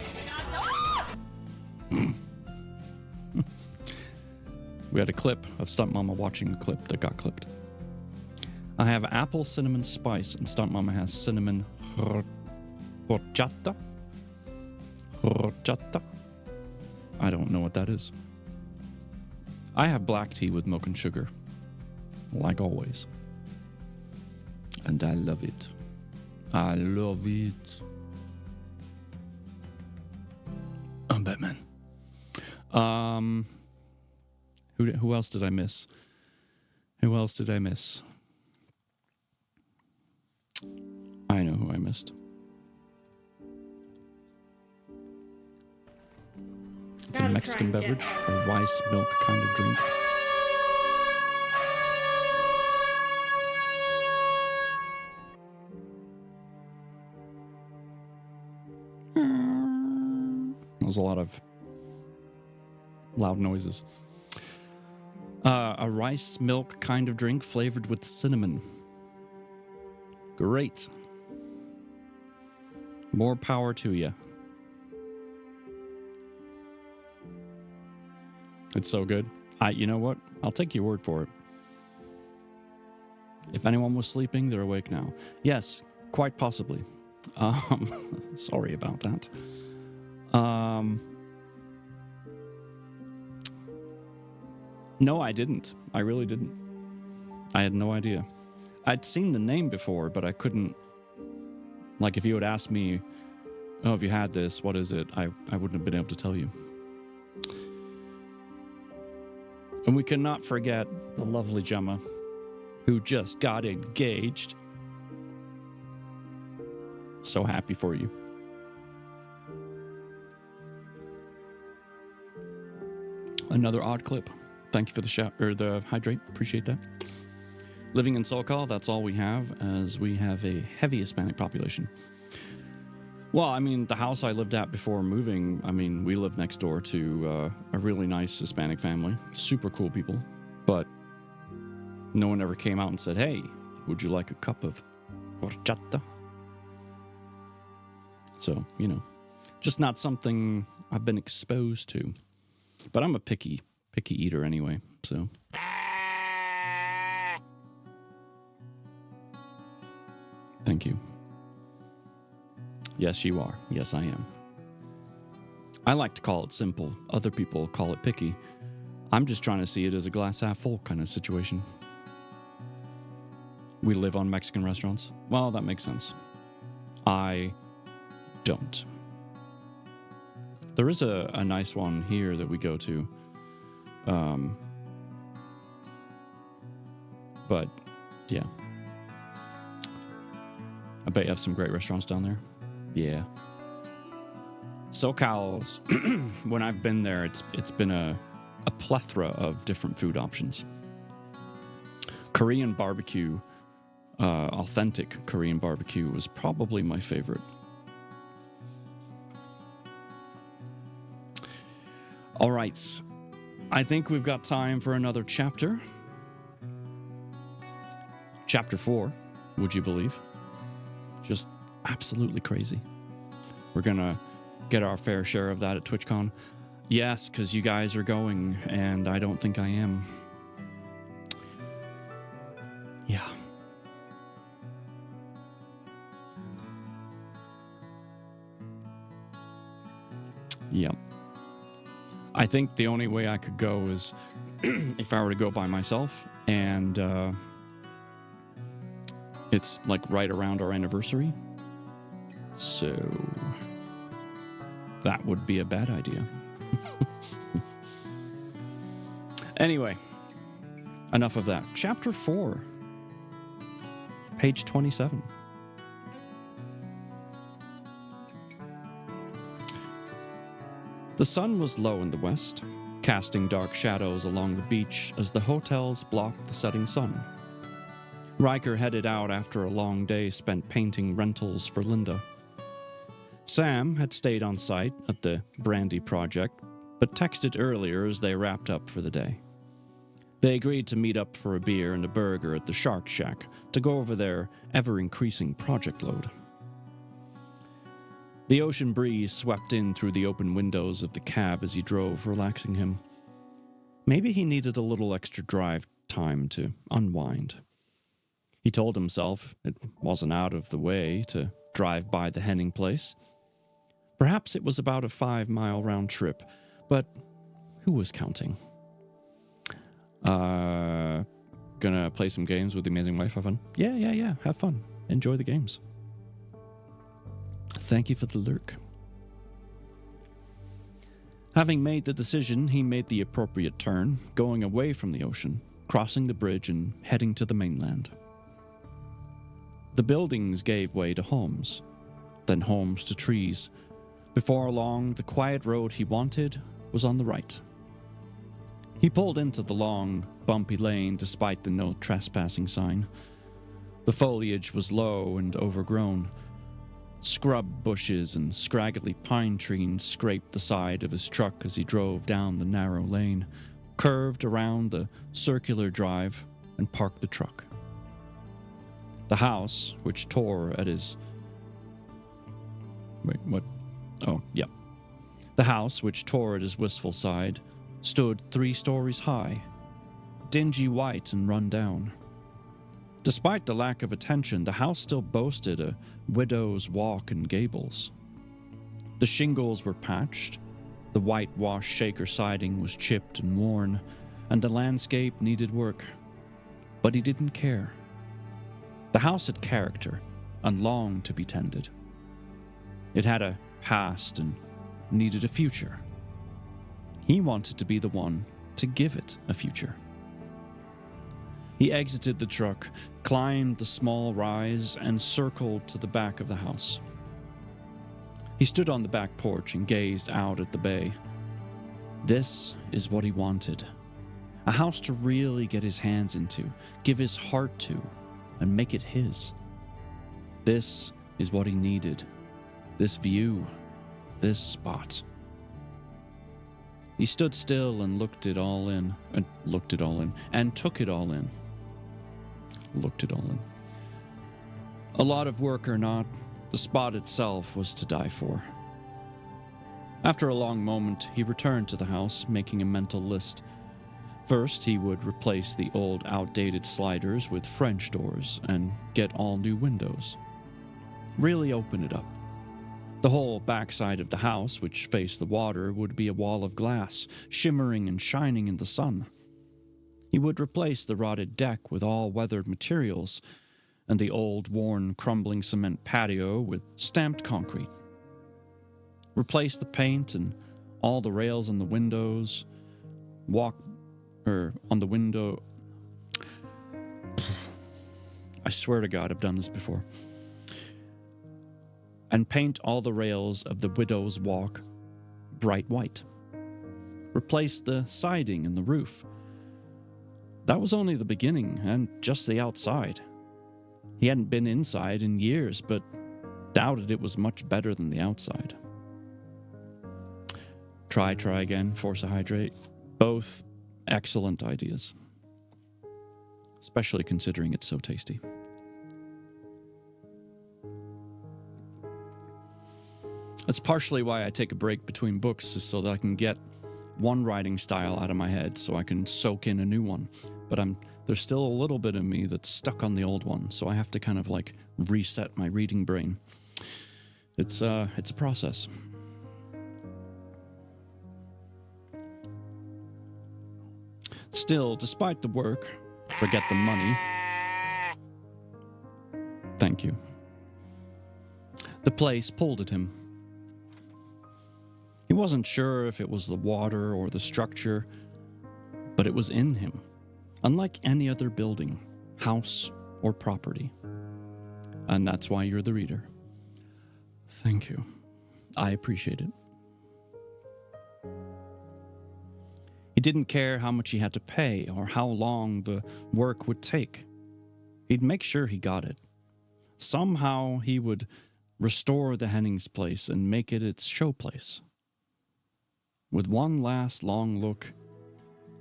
Speaker 2: We had a clip of Stunt Mama watching a clip that got clipped. I have apple cinnamon spice, and Stunt Mama has cinnamon horchata. Horchata. I don't know what that is. I have black tea with milk and sugar, like always. And I love it. I love it. I'm Batman. Who else did I miss? Who else did I miss? I know who I missed. It's a Mexican beverage, a rice milk kind of drink. There's a lot of loud noises. A rice milk kind of drink flavored with cinnamon. Great. More power to you. It's so good. You know what? I'll take your word for it. If anyone was sleeping, they're awake now. Yes, quite possibly. Sorry about that. No, I didn't. I really didn't. I had no idea. I'd seen the name before, but I couldn't. Like, if you had asked me, oh, have you had this? What is it? I wouldn't have been able to tell you. And we cannot forget the lovely Gemma, who just got engaged. So happy for you. Another odd clip. Thank you for the shout or the hydrate. Appreciate that. Living in SoCal, that's all we have, as we have a heavy Hispanic population. Well, I mean, the house I lived at before moving, I mean, we lived next door to a really nice Hispanic family, super cool people, but no one ever came out and said, hey, would you like a cup of horchata? So, you know, just not something I've been exposed to. But I'm a picky eater anyway, so. Thank you. Yes, you are. Yes, I am. I like to call it simple. Other people call it picky. I'm just trying to see it as a glass half full kind of situation. We live on Mexican restaurants. Well, that makes sense. I don't. There is a nice one here that we go to. But, yeah. I bet you have some great restaurants down there. Yeah. SoCal's, when I've been there, it's been a plethora of different food options. Korean barbecue, authentic Korean barbecue was probably my favorite. All right. I think we've got time for another chapter. Chapter 4, would you believe? Just absolutely crazy. We're going to get our fair share of that at TwitchCon. Yes, because you guys are going, and I don't think I am. Yeah. Yep. I think the only way I could go is if I were to go by myself, and it's like right around our anniversary. So that would be a bad idea. Anyway, enough of that. Chapter 4, page 27. The sun was low in the west, casting dark shadows along the beach as the hotels blocked the setting sun. Riker headed out after a long day spent painting rentals for Linda. Sam had stayed on site at the Brandy project, but texted earlier as they wrapped up for the day. They agreed to meet up for a beer and a burger at the Shark Shack to go over their ever-increasing project load. The ocean breeze swept in through the open windows of the cab as he drove, relaxing him. Maybe he needed a little extra drive time to unwind. He told himself it wasn't out of the way to drive by the Henning place. Perhaps it was about a 5-mile round trip, but who was counting? Gonna play some games with the amazing wife, have fun? Yeah, have fun. Enjoy the games. Thank you for the lurk. Having made the decision, he made the appropriate turn, going away from the ocean, crossing the bridge and heading to the mainland. The buildings gave way to homes, then homes to trees. Before long, the quiet road he wanted was on the right. He pulled into the long, bumpy lane despite the no trespassing sign. The foliage was low and overgrown. Scrub bushes and scraggly pine trees scraped the side of his truck as he drove down the narrow lane, curved around the circular drive, and parked the truck. The house, which tore at his... Wait, what? Oh, yeah. The house, which tore at his wistful side, stood 3 stories high, dingy white and run down. Despite the lack of attention, the house still boasted a widow's walk and gables. The shingles were patched, the whitewashed shaker siding was chipped and worn, and the landscape needed work. But he didn't care. The house had character and longed to be tended. It had a past and needed a future. He wanted to be the one to give it a future. He exited the truck, climbed the small rise, and circled to the back of the house. He stood on the back porch and gazed out at the bay. This is what he wanted. A house to really get his hands into, give his heart to, and make it his. This is what he needed. This view, this spot. He stood still and looked it all in, and took it all in. Looked it all in. A lot of work or not, the spot itself was to die for. After a long moment, he returned to the house, making a mental list. First, he would replace the old, outdated sliders with French doors and get all new windows. Really open it up. The whole backside of the house, which faced the water, would be a wall of glass, shimmering and shining in the sun. He would replace the rotted deck with all weathered materials, and the old, worn, crumbling cement patio with stamped concrete. Replace the paint and all the rails on the windows. On the window. I swear to God, I've done this before. And paint all the rails of the widow's walk bright white. Replace the siding and the roof. That was only the beginning and just the outside. He hadn't been inside in years, but doubted it was much better than the outside. Try again, force a hydrate. Both excellent ideas. Especially considering it's so tasty. That's partially why I take a break between books, is so that I can get one writing style out of my head so I can soak in a new one. But there's still a little bit of me that's stuck on the old one, so I have to kind of like reset my reading brain. It's a process. Still, despite the work, forget the money. Thank you. The place pulled at him. He wasn't sure if it was the water or the structure, but it was in him, unlike any other building, house, or property. And that's why you're the reader. Thank you. I appreciate it. He didn't care how much he had to pay or how long the work would take. He'd make sure he got it. Somehow he would restore the Hennings place and make it its showplace. With one last long look,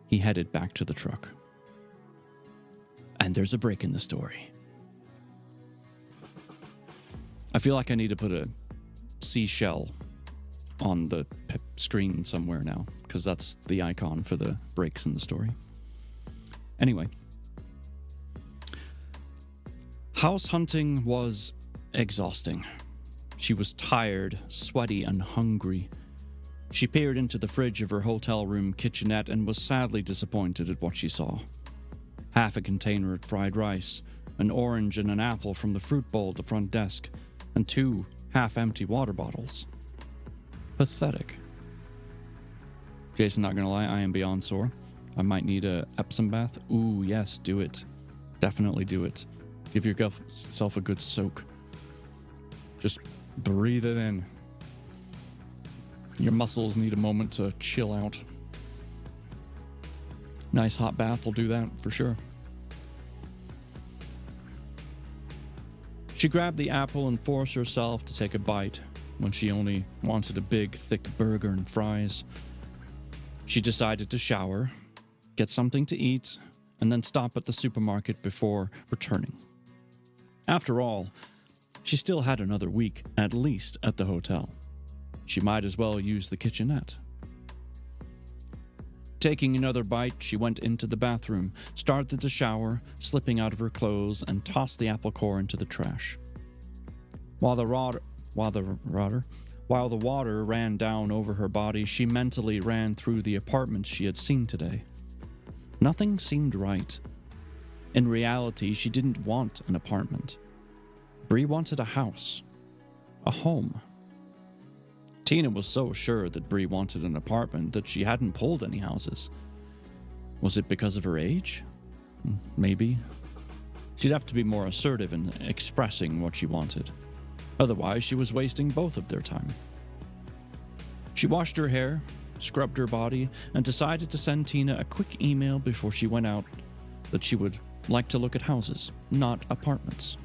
Speaker 2: he headed back to the truck. And there's a break in the story. I feel like I need to put a seashell on the screen somewhere now, because that's the icon for the breaks in the story. Anyway. House hunting was exhausting. She was tired, sweaty, and hungry. She peered into the fridge of her hotel room kitchenette and was sadly disappointed at what she saw. Half a container of fried rice, an orange and an apple from the fruit bowl at the front desk, and 2 half-empty water bottles. Pathetic. Jason, not gonna lie, I am beyond sore. I might need a Epsom bath. Ooh, yes, do it. Definitely do it. Give yourself a good soak. Just breathe it in. Your muscles need a moment to chill out. Nice hot bath will do that for sure. She grabbed the apple and forced herself to take a bite when she only wanted a big, thick burger and fries. She decided to shower, get something to eat, and then stop at the supermarket before returning. After all, she still had another week, at least, at the hotel. She might as well use the kitchenette. Taking another bite, she went into the bathroom, started to shower, slipping out of her clothes, and tossed the apple core into the trash. While the water ran down over her body, she mentally ran through the apartments she had seen today. Nothing seemed right. In reality, she didn't want an apartment. Bree wanted a house. A home. Tina was so sure that Bree wanted an apartment that she hadn't pulled any houses. Was it because of her age? Maybe. She'd have to be more assertive in expressing what she wanted. Otherwise, she was wasting both of their time. She washed her hair, scrubbed her body, and decided to send Tina a quick email before she went out that she would like to look at houses, not apartments.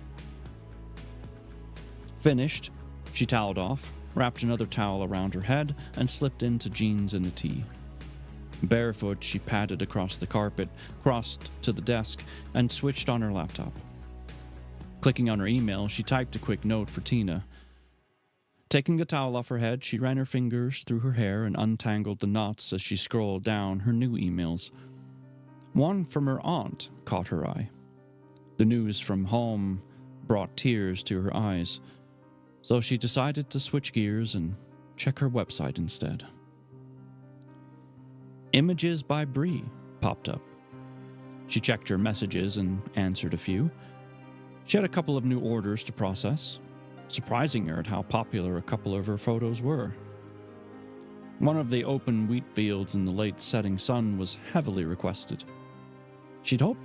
Speaker 2: Finished, she toweled off, wrapped another towel around her head, and slipped into jeans and a tee. Barefoot, she padded across the carpet, crossed to the desk, and switched on her laptop. Clicking on her email, she typed a quick note for Tina. Taking the towel off her head, she ran her fingers through her hair and untangled the knots as she scrolled down her new emails. One from her aunt caught her eye. The news from home brought tears to her eyes, so she decided to switch gears and check her website instead. Images by Bree popped up. She checked her messages and answered a few. She had a couple of new orders to process, surprising her at how popular a couple of her photos were. One of the open wheat fields in the late setting sun was heavily requested. She'd hoped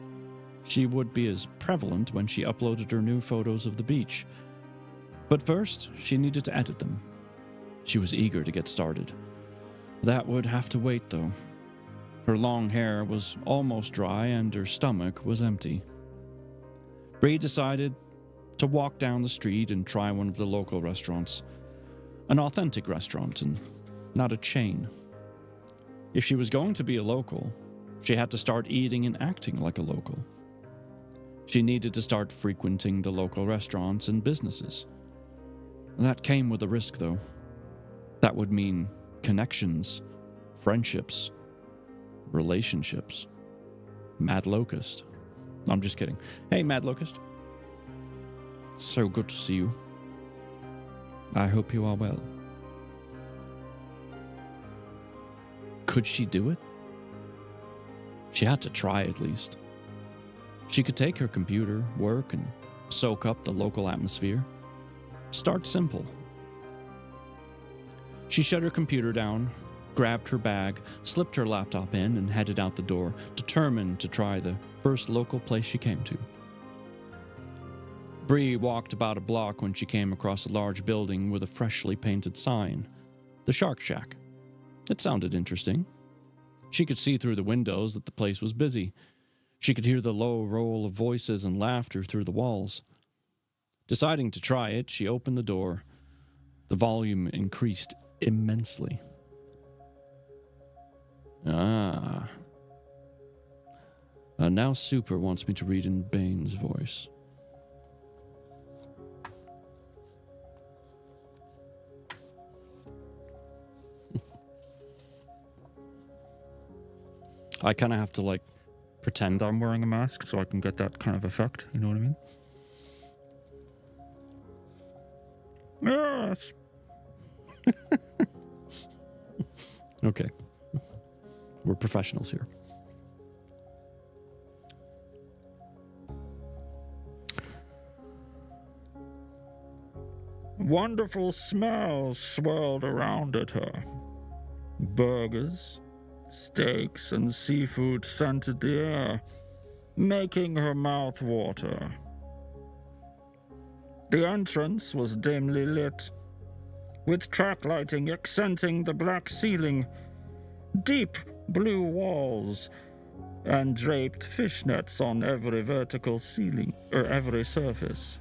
Speaker 2: she would be as prevalent when she uploaded her new photos of the beach. But first, she needed to edit them. She was eager to get started. That would have to wait, though. Her long hair was almost dry and her stomach was empty. Bree decided to walk down the street and try one of the local restaurants. An authentic restaurant and not a chain. If she was going to be a local, she had to start eating and acting like a local. She needed to start frequenting the local restaurants and businesses. That came with a risk, though. That would mean connections, friendships, relationships. Mad Locust. I'm just kidding. Hey, Mad Locust. It's so good to see you. I hope you are well. Could she do it? She had to try at least. She could take her computer, work, and soak up the local atmosphere. Start simple. She shut her computer down, grabbed her bag, slipped her laptop in, and headed out the door, determined to try the first local place she came to. Bree walked about a block when she came across a large building with a freshly painted sign, the Shark Shack. It sounded interesting. She could see through the windows that the place was busy. She could hear the low roll of voices and laughter through the walls. Deciding to try it, she opened the door. The volume increased immensely. And now Super wants me to read in Bane's voice. I kind of have to, pretend I'm wearing a mask so I can get that kind of effect. You know what I mean? Yes. Okay. We're professionals here. Wonderful smells swirled around at her. Burgers, steaks, and seafood scented the air, making her mouth water. The entrance was dimly lit, with track lighting accenting the black ceiling, deep blue walls, and draped fishnets on every vertical ceiling or every surface.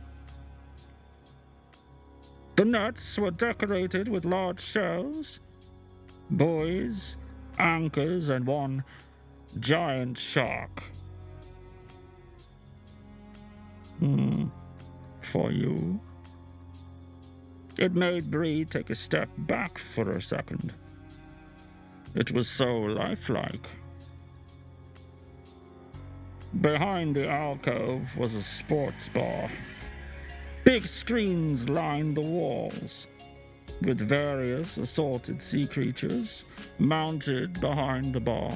Speaker 2: The nets were decorated with large shells, buoys, anchors, and one giant shark. For you. It made Bree take a step back for a second. It was so lifelike. Behind the alcove was a sports bar. Big screens lined the walls, with various assorted sea creatures mounted behind the bar.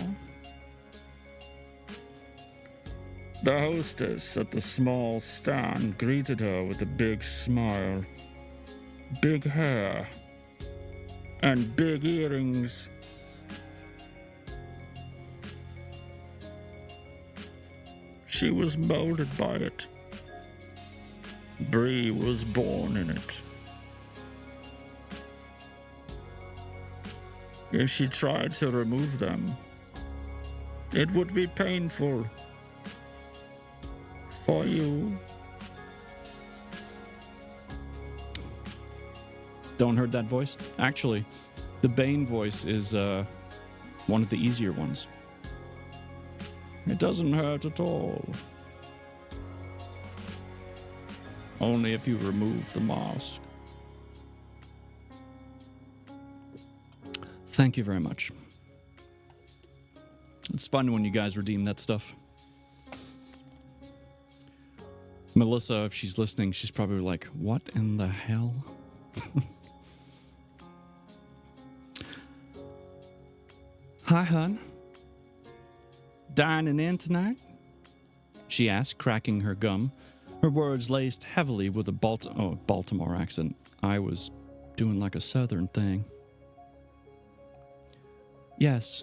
Speaker 5: The hostess at the small stand greeted her with a big smile. Big hair. And big earrings. She was molded by it. Bree was born in it. If she tried to remove them, it would be painful. For you.
Speaker 2: Don't heard that voice? Actually, the Bane voice is one of the easier ones. It doesn't hurt at all. Only if you remove the mask. Thank you very much. It's fun when you guys redeem that stuff. Melissa, if she's listening, she's probably like, what in the hell? Hi, hun. Dining in tonight? She asked, cracking her gum, her words laced heavily with a Baltimore accent. I was doing like a southern thing. Yes.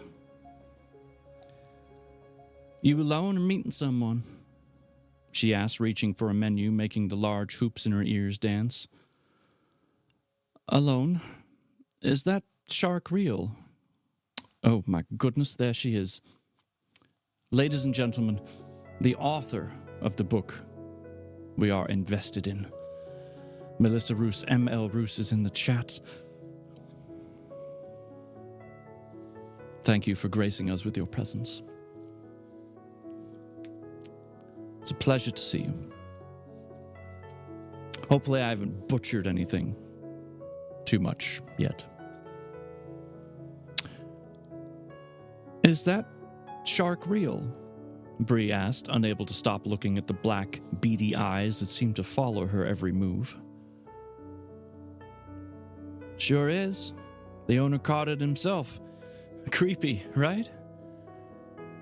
Speaker 2: You alone or meeting someone? She asked, reaching for a menu, making the large hoops in her ears dance. Alone? Is that shark real? Oh my goodness, there she is. Ladies and gentlemen, the author of the book we are invested in. Melissa Roos, ML Roos, is in the chat. Thank you for gracing us with your presence. It's a pleasure to see you. Hopefully I haven't butchered anything too much yet. Is that shark real? Bree asked, unable to stop looking at the black, beady eyes that seemed to follow her every move. Sure is. The owner caught it himself. Creepy, right?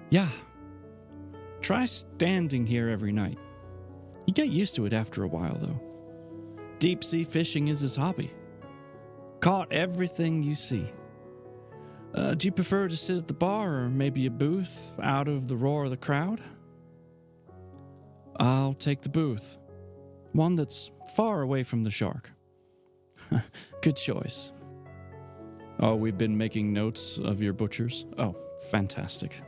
Speaker 2: Yeah. Try standing here every night. You get used to it after a while, though. Deep sea fishing is his hobby. Caught everything you see. Do you prefer to sit at the bar or maybe a booth out of the roar of the crowd? I'll take the booth. One that's far away from the shark. Good choice. Oh, we've been making notes of your butchers? Oh, fantastic.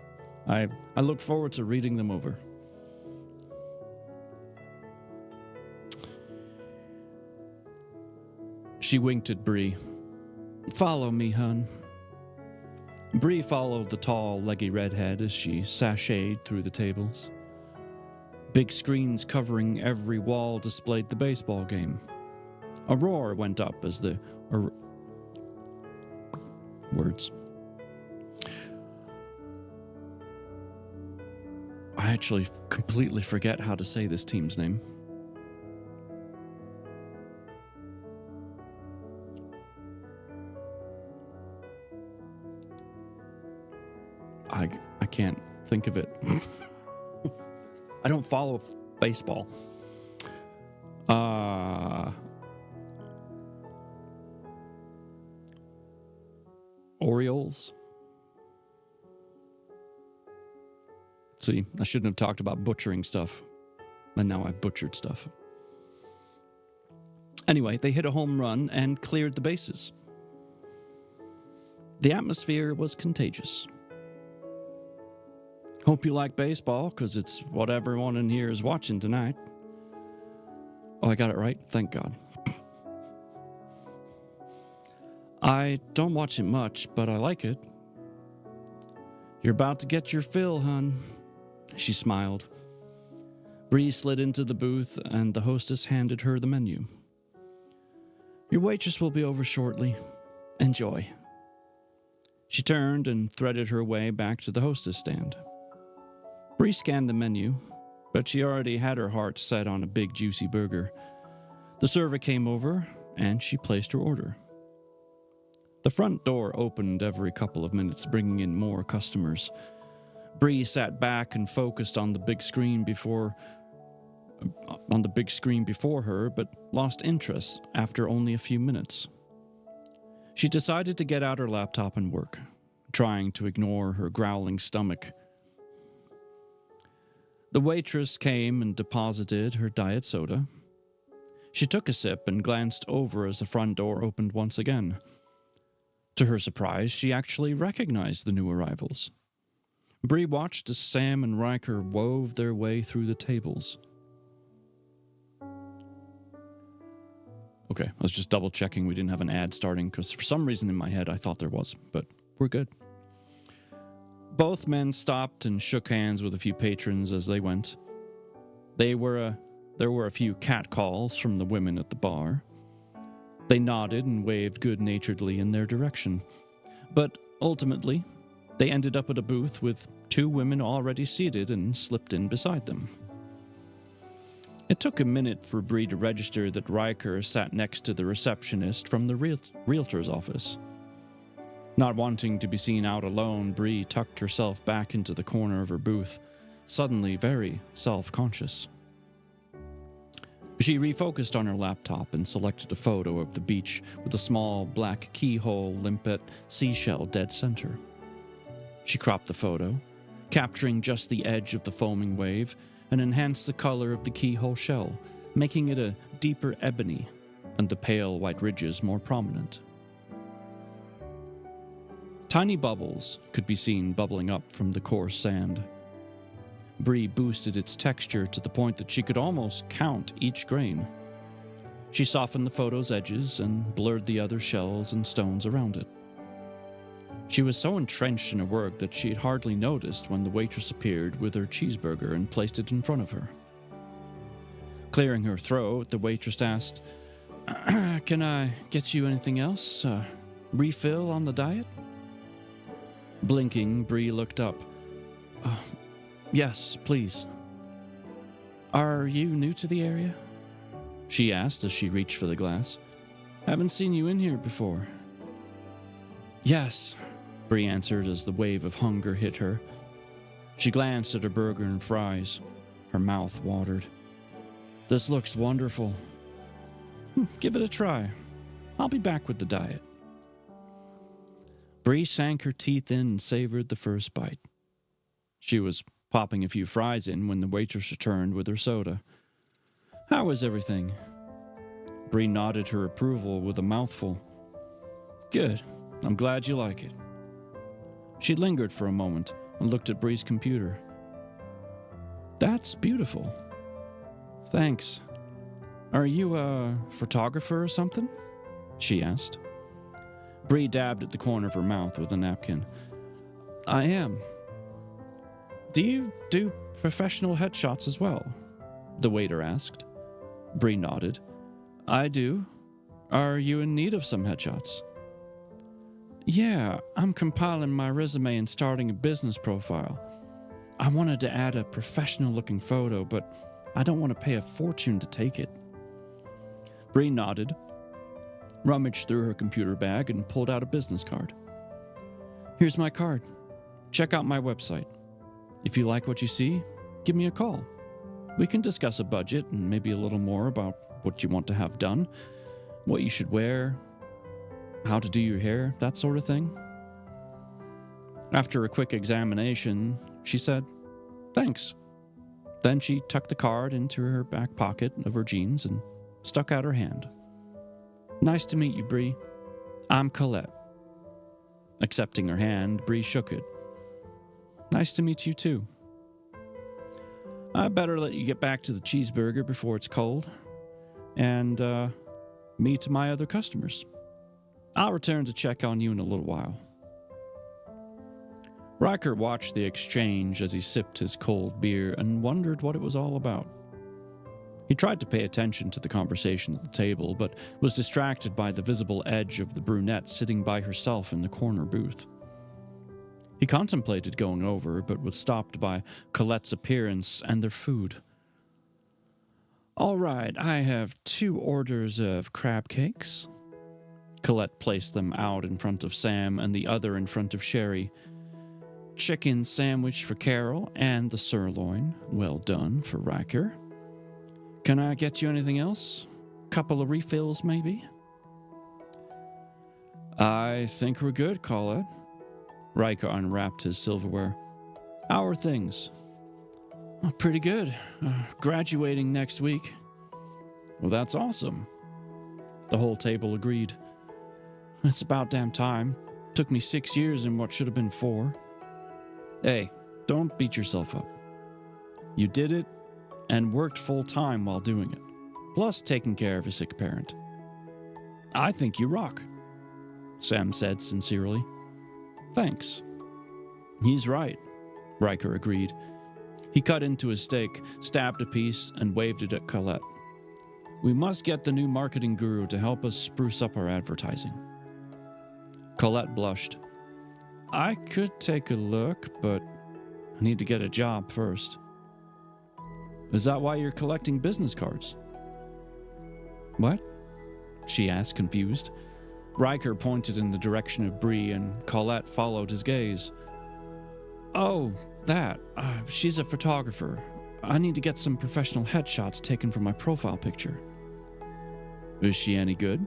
Speaker 2: I look forward to reading them over. She winked at Bree. Follow me, hun. Bree followed the tall, leggy redhead as she sashayed through the tables. Big screens covering every wall displayed the baseball game. A roar went up as the words. I actually completely forget how to say this team's name. I can't think of it. I don't follow baseball. Orioles. See, I shouldn't have talked about butchering stuff. And now I've butchered stuff. Anyway, they hit a home run and cleared the bases. The atmosphere was contagious. Hope you like baseball, because it's what everyone in here is watching tonight. Oh, I got it right? Thank God. I don't watch it much, but I like it. You're about to get your fill, hun. She smiled. Bree slid into the booth, and the hostess handed her the menu. Your waitress will be over shortly. Enjoy. She turned and threaded her way back to the hostess stand. Bree scanned the menu, but she already had her heart set on a big, juicy burger. The server came over, and she placed her order. The front door opened every couple of minutes, bringing in more customers. Bree sat back and focused on the big screen before her, but lost interest after only a few minutes. She decided to get out her laptop and work, trying to ignore her growling stomach. The waitress came and deposited her diet soda. She took a sip and glanced over as the front door opened once again. To her surprise, she actually recognized the new arrivals. Bree watched as Sam and Riker wove their way through the tables. Okay, I was just double checking we didn't have an ad starting because for some reason in my head I thought there was, but we're good. Both men stopped and shook hands with a few patrons as they went. There were a few catcalls from the women at the bar. They nodded and waved good-naturedly in their direction. But ultimately, they ended up at a booth with two women already seated and slipped in beside them. It took a minute for Bree to register that Riker sat next to the receptionist from the realtor's office. Not wanting to be seen out alone, Bree tucked herself back into the corner of her booth, suddenly very self-conscious. She refocused on her laptop and selected a photo of the beach with a small black keyhole limpet seashell dead center. She cropped the photo, capturing just the edge of the foaming wave, and enhanced the color of the keyhole shell, making it a deeper ebony and the pale white ridges more prominent. Tiny bubbles could be seen bubbling up from the coarse sand. Bree boosted its texture to the point that she could almost count each grain. She softened the photo's edges and blurred the other shells and stones around it. She was so entrenched in her work that she had hardly noticed when the waitress appeared with her cheeseburger and placed it in front of her. Clearing her throat, the waitress asked, "Can I get you anything else? Refill on the diet?" Blinking, Bree looked up. "Yes, please." "Are you new to the area?" she asked as she reached for the glass. "Haven't seen you in here before." "Yes," Bree answered as the wave of hunger hit her. She glanced at her burger and fries. Her mouth watered. "This looks wonderful." "Give it a try. I'll be back with the diet." Bree sank her teeth in and savored the first bite. She was popping a few fries in when the waitress returned with her soda. "How is everything?" Bree nodded her approval with a mouthful. "Good. I'm glad you like it." She lingered for a moment and looked at Bree's computer. "That's beautiful." "Thanks. Are you a photographer or something?" she asked. Bree dabbed at the corner of her mouth with a napkin. "I am." "Do you do professional headshots as well?" the waiter asked. Bree nodded. "I do. Are you in need of some headshots?" "Yeah, I'm compiling my resume and starting a business profile. I wanted to add a professional-looking photo, but I don't want to pay a fortune to take it." Bree nodded, rummaged through her computer bag, and pulled out a business card. "Here's my card. Check out my website. If you like what you see, give me a call. We can discuss a budget and maybe a little more about what you want to have done, what you should wear, how to do your hair, that sort of thing." After a quick examination, she said, "Thanks." Then she tucked the card into her back pocket of her jeans and stuck out her hand. "Nice to meet you, Bree. I'm Colette." Accepting her hand, Bree shook it. "Nice to meet you, too. I better let you get back to the cheeseburger before it's cold. And, me to my other customers. I'll return to check on you in a little while." Riker watched the exchange as he sipped his cold beer and wondered what it was all about. He tried to pay attention to the conversation at the table, but was distracted by the visible edge of the brunette sitting by herself in the corner booth. He contemplated going over, but was stopped by Colette's appearance and their food. "All right, I have 2 orders of crab cakes." Colette placed them out in front of Sam and the other in front of Sherry. chicken sandwich for Carol and the sirloin. Well done for Riker. Can I get you anything else? Couple of refills, maybe? I think we're good, Colette. Riker unwrapped his silverware. How are things? Oh, pretty good. Graduating next week. Well, that's awesome. The whole table agreed. It's about damn time. Took me 6 years in what should have been 4. Hey, don't beat yourself up. You did it and worked full time while doing it, plus taking care of a sick parent. I think you rock, Sam said sincerely. Thanks. He's right, Riker agreed. He cut into his steak, stabbed a piece, and waved it at Colette. We must get the new marketing guru to help us spruce up our advertising. Colette blushed. I could take a look, but I need to get a job first. Is that why you're collecting business cards? What? She asked, confused. Riker pointed in the direction of Bree, and Colette followed his gaze. Oh, that. She's a photographer. I need to get some professional headshots taken for my profile picture. Is she any good?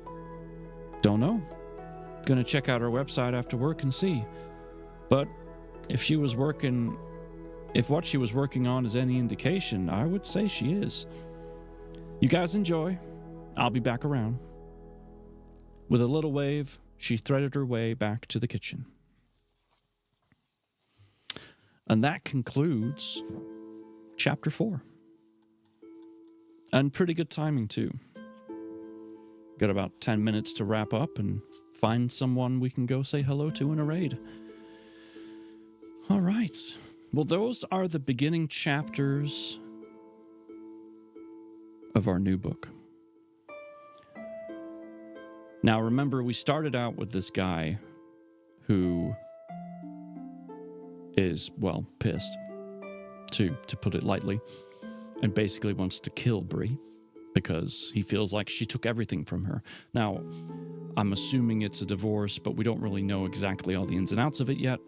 Speaker 2: Don't know. Gonna check out her website after work and see. But if what she was working on is any indication, I would say she is. You guys enjoy. I'll be back around. With a little wave, she threaded her way back to the kitchen. And that concludes chapter 4. And pretty good timing, too. Got about 10 minutes to wrap up and find someone we can go say hello to in a raid. All right. Well, those are the beginning chapters of our new book. Now, remember, we started out with this guy who is, well, pissed, to put it lightly, and basically wants to kill Bree because he feels like she took everything from her. Now, I'm assuming it's a divorce, but we don't really know exactly all the ins and outs of it yet.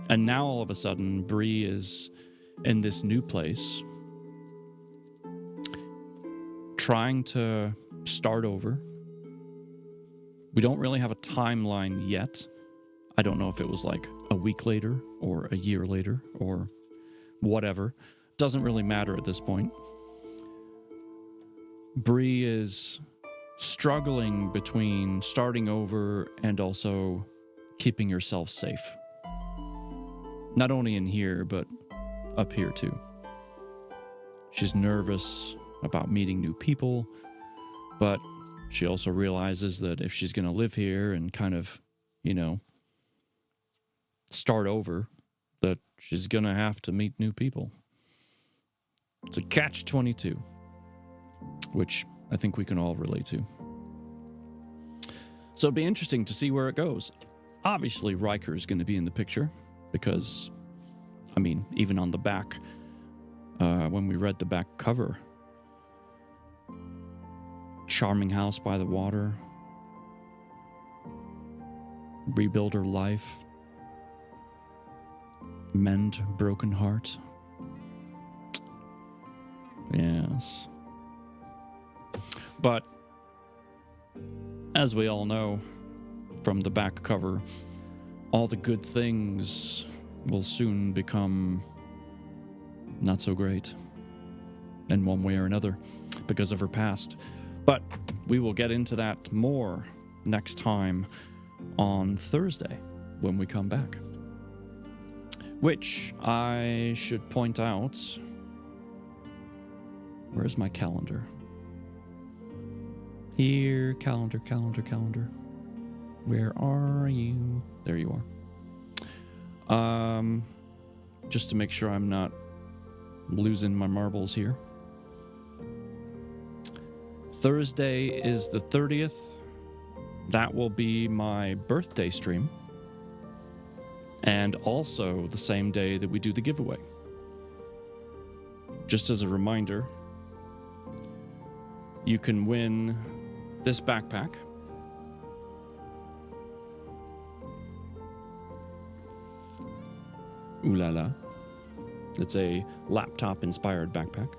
Speaker 2: And now all of a sudden, Bree is in this new place, trying to start over. We don't really have a timeline yet. I don't know if it was like a week later or a year later or whatever. Doesn't really matter at this point. Bree is struggling between starting over and also keeping herself safe. Not only in here, but up here too. She's nervous about meeting new people, but she also realizes that if she's going to live here and kind of, start over, that she's going to have to meet new people. It's a catch-22, which I think we can all relate to. So it'd be interesting to see where it goes. Obviously, Riker's going to be in the picture because, even on the back, when we read the back cover, charming house by the water, rebuild her life, mend broken heart. Yes. But as we all know from the back cover, all the good things will soon become not so great in one way or another because of her past. But we will get into that more next time on Thursday when we come back. Which I should point out, where's my calendar? Here, calendar. Where are you? There you are. Just to make sure I'm not losing my marbles here. Thursday is the 30th. That will be my birthday stream. And also the same day that we do the giveaway. Just as a reminder, you can win this backpack. Ooh la la. It's a laptop-inspired backpack.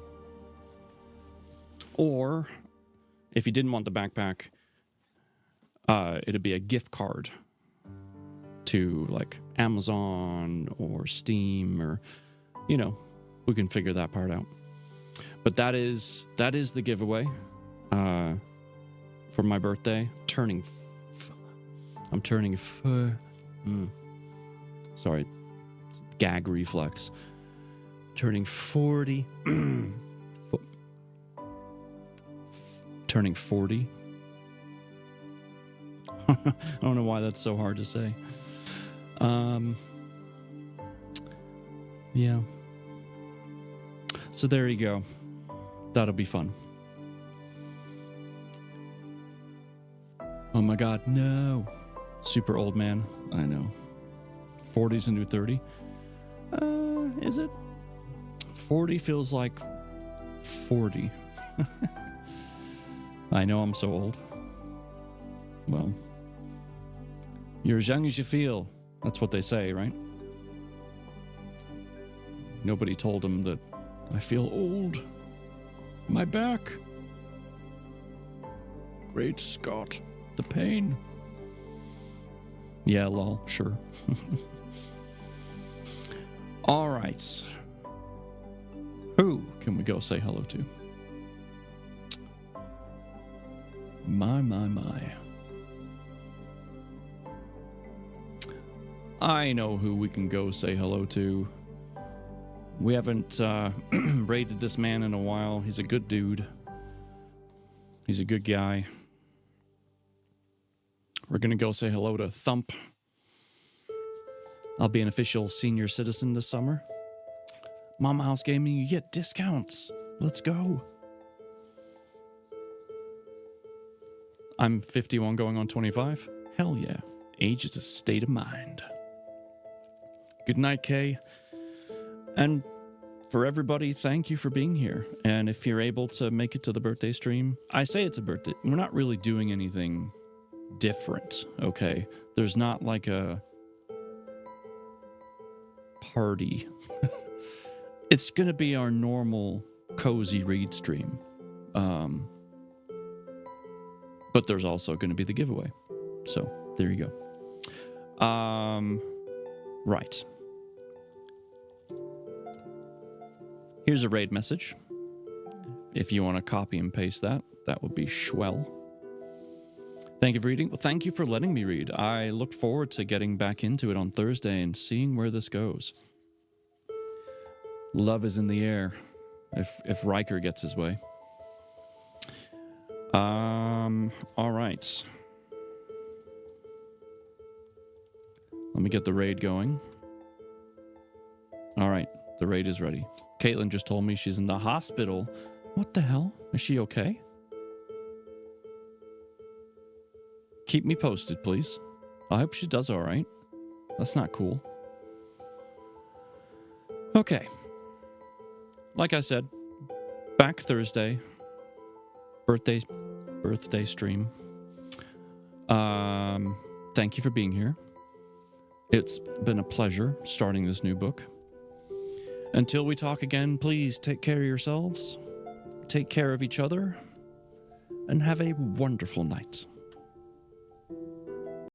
Speaker 2: Or, if you didn't want the backpack, it'd be a gift card to like Amazon or Steam, or, you know, we can figure that part out. But that is the giveaway for my birthday. I'm turning sorry, gag reflex. Turning 40. Turning 40. I don't know why that's so hard to say. Yeah. So there you go. That'll be fun. Oh my God, no. Super old man. I know. 40's a new 30. Is it? 40 feels like 40. I know I'm so old. Well, you're as young as you feel. That's what they say, right? Nobody told him that I feel old. My back. Great Scott. The pain. Yeah, lol, sure. All right. Who can we go say hello to? My. I know who we can go say hello to. We haven't raided this man in a while. He's a good dude. He's a good guy. We're going to go say hello to Thump. I'll be an official senior citizen this summer. Mama House Gaming, you get discounts. Let's go. I'm 51 going on 25. Hell yeah. Age is a state of mind. Good night, Kay. And for everybody, thank you for being here. And if you're able to make it to the birthday stream, I say it's a birthday. We're not really doing anything different, okay? There's not like a party. It's going to be our normal cozy read stream. But there's also going to be the giveaway. So there you go. Right. Here's a raid message. If you want to copy and paste that, that would be swell. Thank you for reading. Well, thank you for letting me read. I look forward to getting back into it on Thursday and seeing where this goes. Love is in the air, if Riker gets his way. All right. Let me get the raid going. All right, the raid is ready. Caitlin just told me she's in the hospital. What the hell? Is she okay? Keep me posted, please. I hope she does all right. That's not cool. Okay. Like I said, back Thursday. Birthday stream. Thank you for being here. It's been a pleasure starting this new book. Until we talk again, please take care of yourselves, take care of each other, and have a wonderful night.